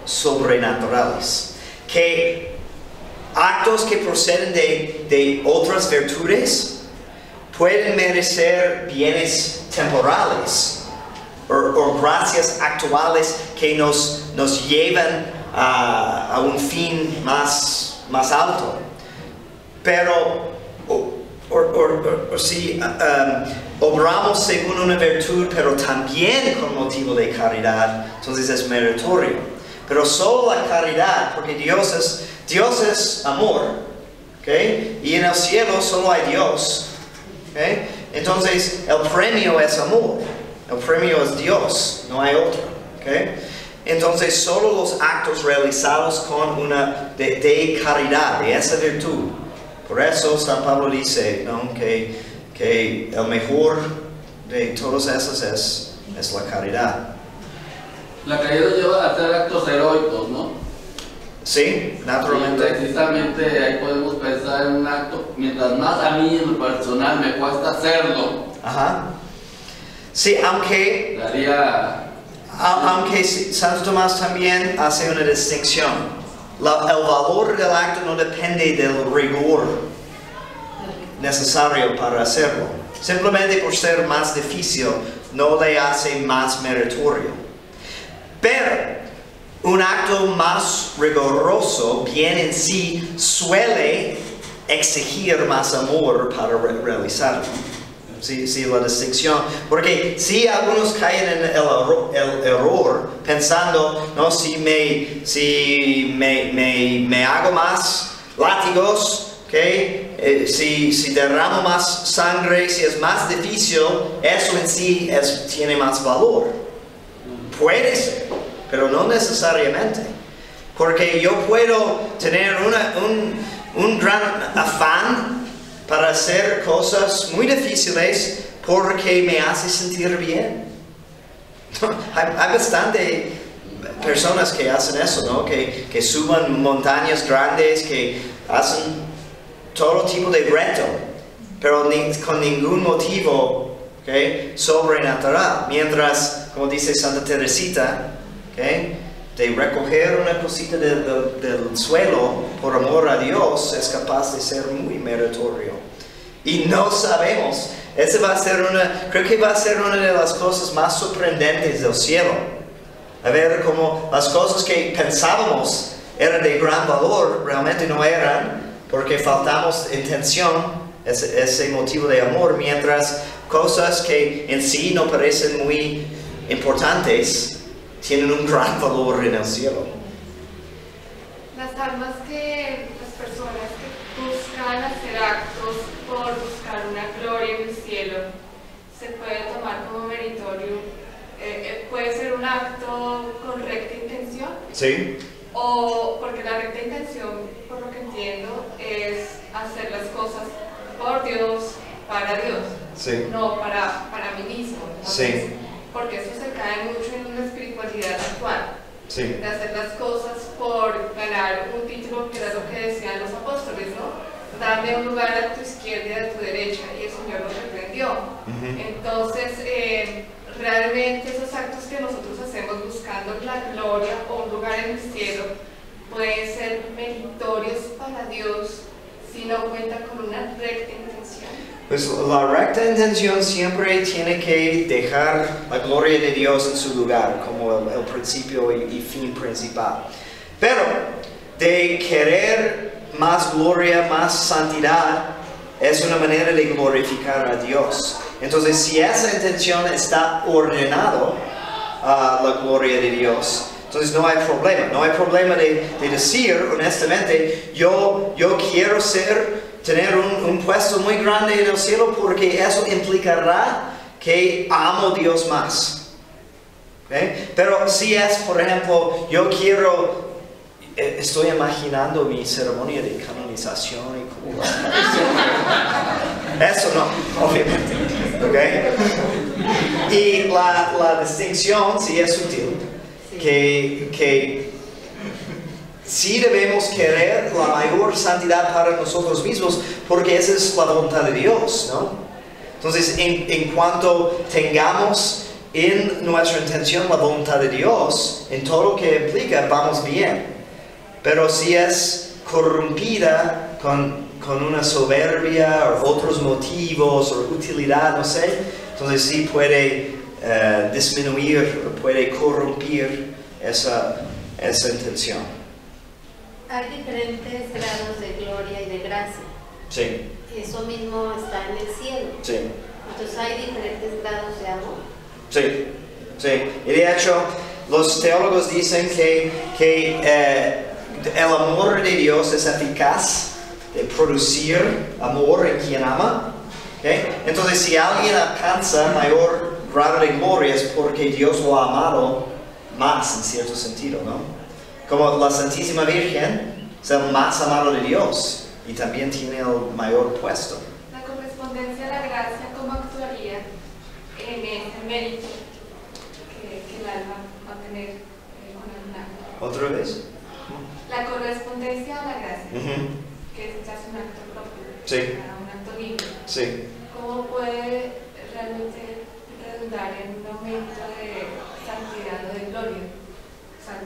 sobrenaturales. Que actos que proceden de otras virtudes pueden merecer bienes temporales o gracias actuales que nos llevan a un fin más alto. Pero si obramos según una virtud, pero también con motivo de caridad, entonces es meritorio. Pero solo la caridad, porque Dios es amor, ¿okay? Y en el cielo solo hay Dios, ¿okay? Entonces el premio es amor, el premio es Dios, no hay otro, ¿okay? Entonces solo los actos realizados con una de caridad, de esa virtud. Por eso San Pablo dice, ¿no? que el mejor de todos esos es la caridad. La caridad lleva a hacer actos heroicos, ¿no? Sí, naturalmente. Y precisamente ahí podemos pensar en un acto, mientras más a mí en lo personal me cuesta hacerlo. Ajá. Sí, aunque Santo Tomás también hace una distinción. El valor del acto no depende del rigor necesario para hacerlo. Simplemente por ser más difícil no le hace más meritorio. Pero un acto más riguroso, bien en sí, suele exigir más amor para realizarlo. Sí, la distinción. Porque si algunos caen en el error pensando, no, si me hago más látigos, ¿okay? Si derramo más sangre, si es más difícil, eso en sí tiene más valor. Puede ser, pero no necesariamente. Porque yo puedo tener un gran afán para hacer cosas muy difíciles porque me hace sentir bien. Hay bastante personas que hacen eso, ¿no? Que suban montañas grandes, que hacen todo tipo de reto, pero con ningún motivo, ¿okay? Sobrenatural. Mientras, como dice Santa Teresita, ¿okay? De recoger una cosita del suelo por amor a Dios es capaz de ser muy meritorio. Y no sabemos, creo que va a ser una de las cosas más sorprendentes del cielo. A ver cómo las cosas que pensábamos eran de gran valor, realmente no eran, porque faltamos intención, ese motivo de amor, mientras cosas que en sí no parecen muy importantes, tienen un gran valor en el cielo. Las almas que, las personas que buscan hacer actos por buscar una gloria en el cielo, se puede tomar como meritorio. Puede ser un acto con recta intención. ¿Sí? O porque la recta intención, por lo que entiendo, es hacer las cosas por Dios, para Dios, Sí. no para mí mismo. Entonces, Sí. porque eso se cae mucho en una espiritualidad actual. Sí. De hacer las cosas por ganar un título, que era lo que decían los apóstoles, ¿no? Dame un lugar a tu izquierda y a tu derecha, y el Señor lo reprendió. Entonces, realmente esos actos que nosotros hacemos buscando la gloria o un lugar en el cielo pueden ser meritorios para Dios si no cuenta con una recta intención. Pues la recta intención siempre tiene que dejar la gloria de Dios en su lugar, como el principio y fin principal. Pero de querer más gloria, más santidad, es una manera de glorificar a Dios. Entonces, si esa intención está ordenado a la gloria de Dios, entonces no hay problema. No hay problema de decir, honestamente, yo quiero tener un puesto muy grande en el cielo porque eso implicará que amo a Dios más. ¿Okay? Pero si es, por ejemplo, estoy imaginando mi ceremonia de canonización y como eso no, obviamente. ¿Okay? Y la distinción, si es sutil, que sí debemos querer la mayor santidad para nosotros mismos, porque esa es la voluntad de Dios, ¿no? Entonces, en cuanto tengamos en nuestra intención la voluntad de Dios, en todo lo que implica, vamos bien. Pero si es corrompida con una soberbia o otros motivos o utilidad, no sé, entonces sí puede disminuir, puede corrompir esa intención. Hay diferentes grados de gloria y de gracia. Sí. Eso mismo está en el cielo. Sí. Entonces hay diferentes grados de amor. Sí, sí. Y de hecho, los teólogos dicen que el amor de Dios es eficaz de producir amor en quien ama. ¿Okay? Entonces, si alguien alcanza mayor grado de gloria es porque Dios lo ha amado más, en cierto sentido, ¿no? Como la Santísima Virgen es el más amado de Dios y también tiene el mayor puesto. La correspondencia a la gracia, ¿cómo actuaría en ese mérito que el alma va a tener con el acto? ¿Otra vez? La correspondencia a la gracia, que es un acto propio, Sí. un acto libre. Sí. ¿Cómo puede realmente redundar en un aumento de santidad o de gloria? O sea,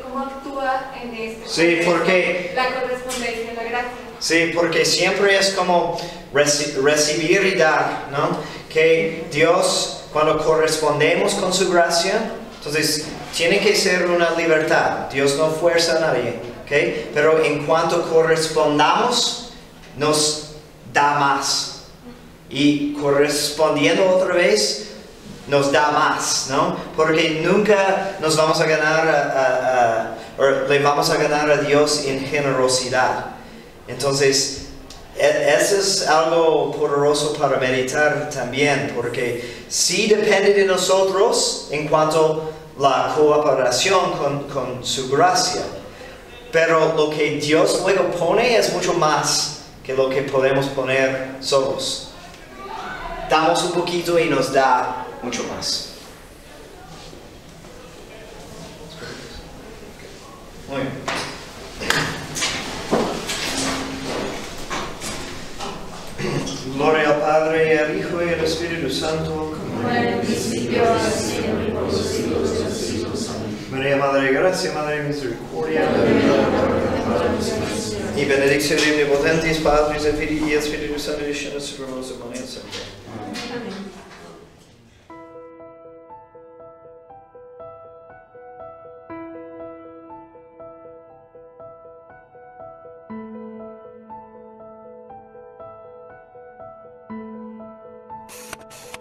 ¿cómo actúa en este Sí, contexto porque la correspondencia a la gracia? Sí, porque siempre es como recibir y dar, ¿no? Que Dios, cuando correspondemos con su gracia, entonces tiene que ser una libertad. Dios no fuerza a nadie, ¿ok? Pero en cuanto correspondamos, nos da más. Y correspondiendo otra vez, nos da más, ¿no? Porque nunca nos vamos a ganar, o le vamos a ganar a Dios en generosidad. Entonces, eso es algo poderoso para meditar también, porque sí depende de nosotros en cuanto a la cooperación con su gracia, pero lo que Dios luego pone es mucho más que lo que podemos poner solos. Damos un poquito y nos da mucho más. Muy bien. Gloria al Padre, y al Hijo, y al Espíritu Santo, Como en el principio, ahora y siempre, y por los siglos de los siglos. Amén. María, Madre de Gracia, Madre de Misericordia, y benedicción omnipotentis, Patris et Filii y Espíritu Santo, descienda sobre nosotros y siempre. Bye.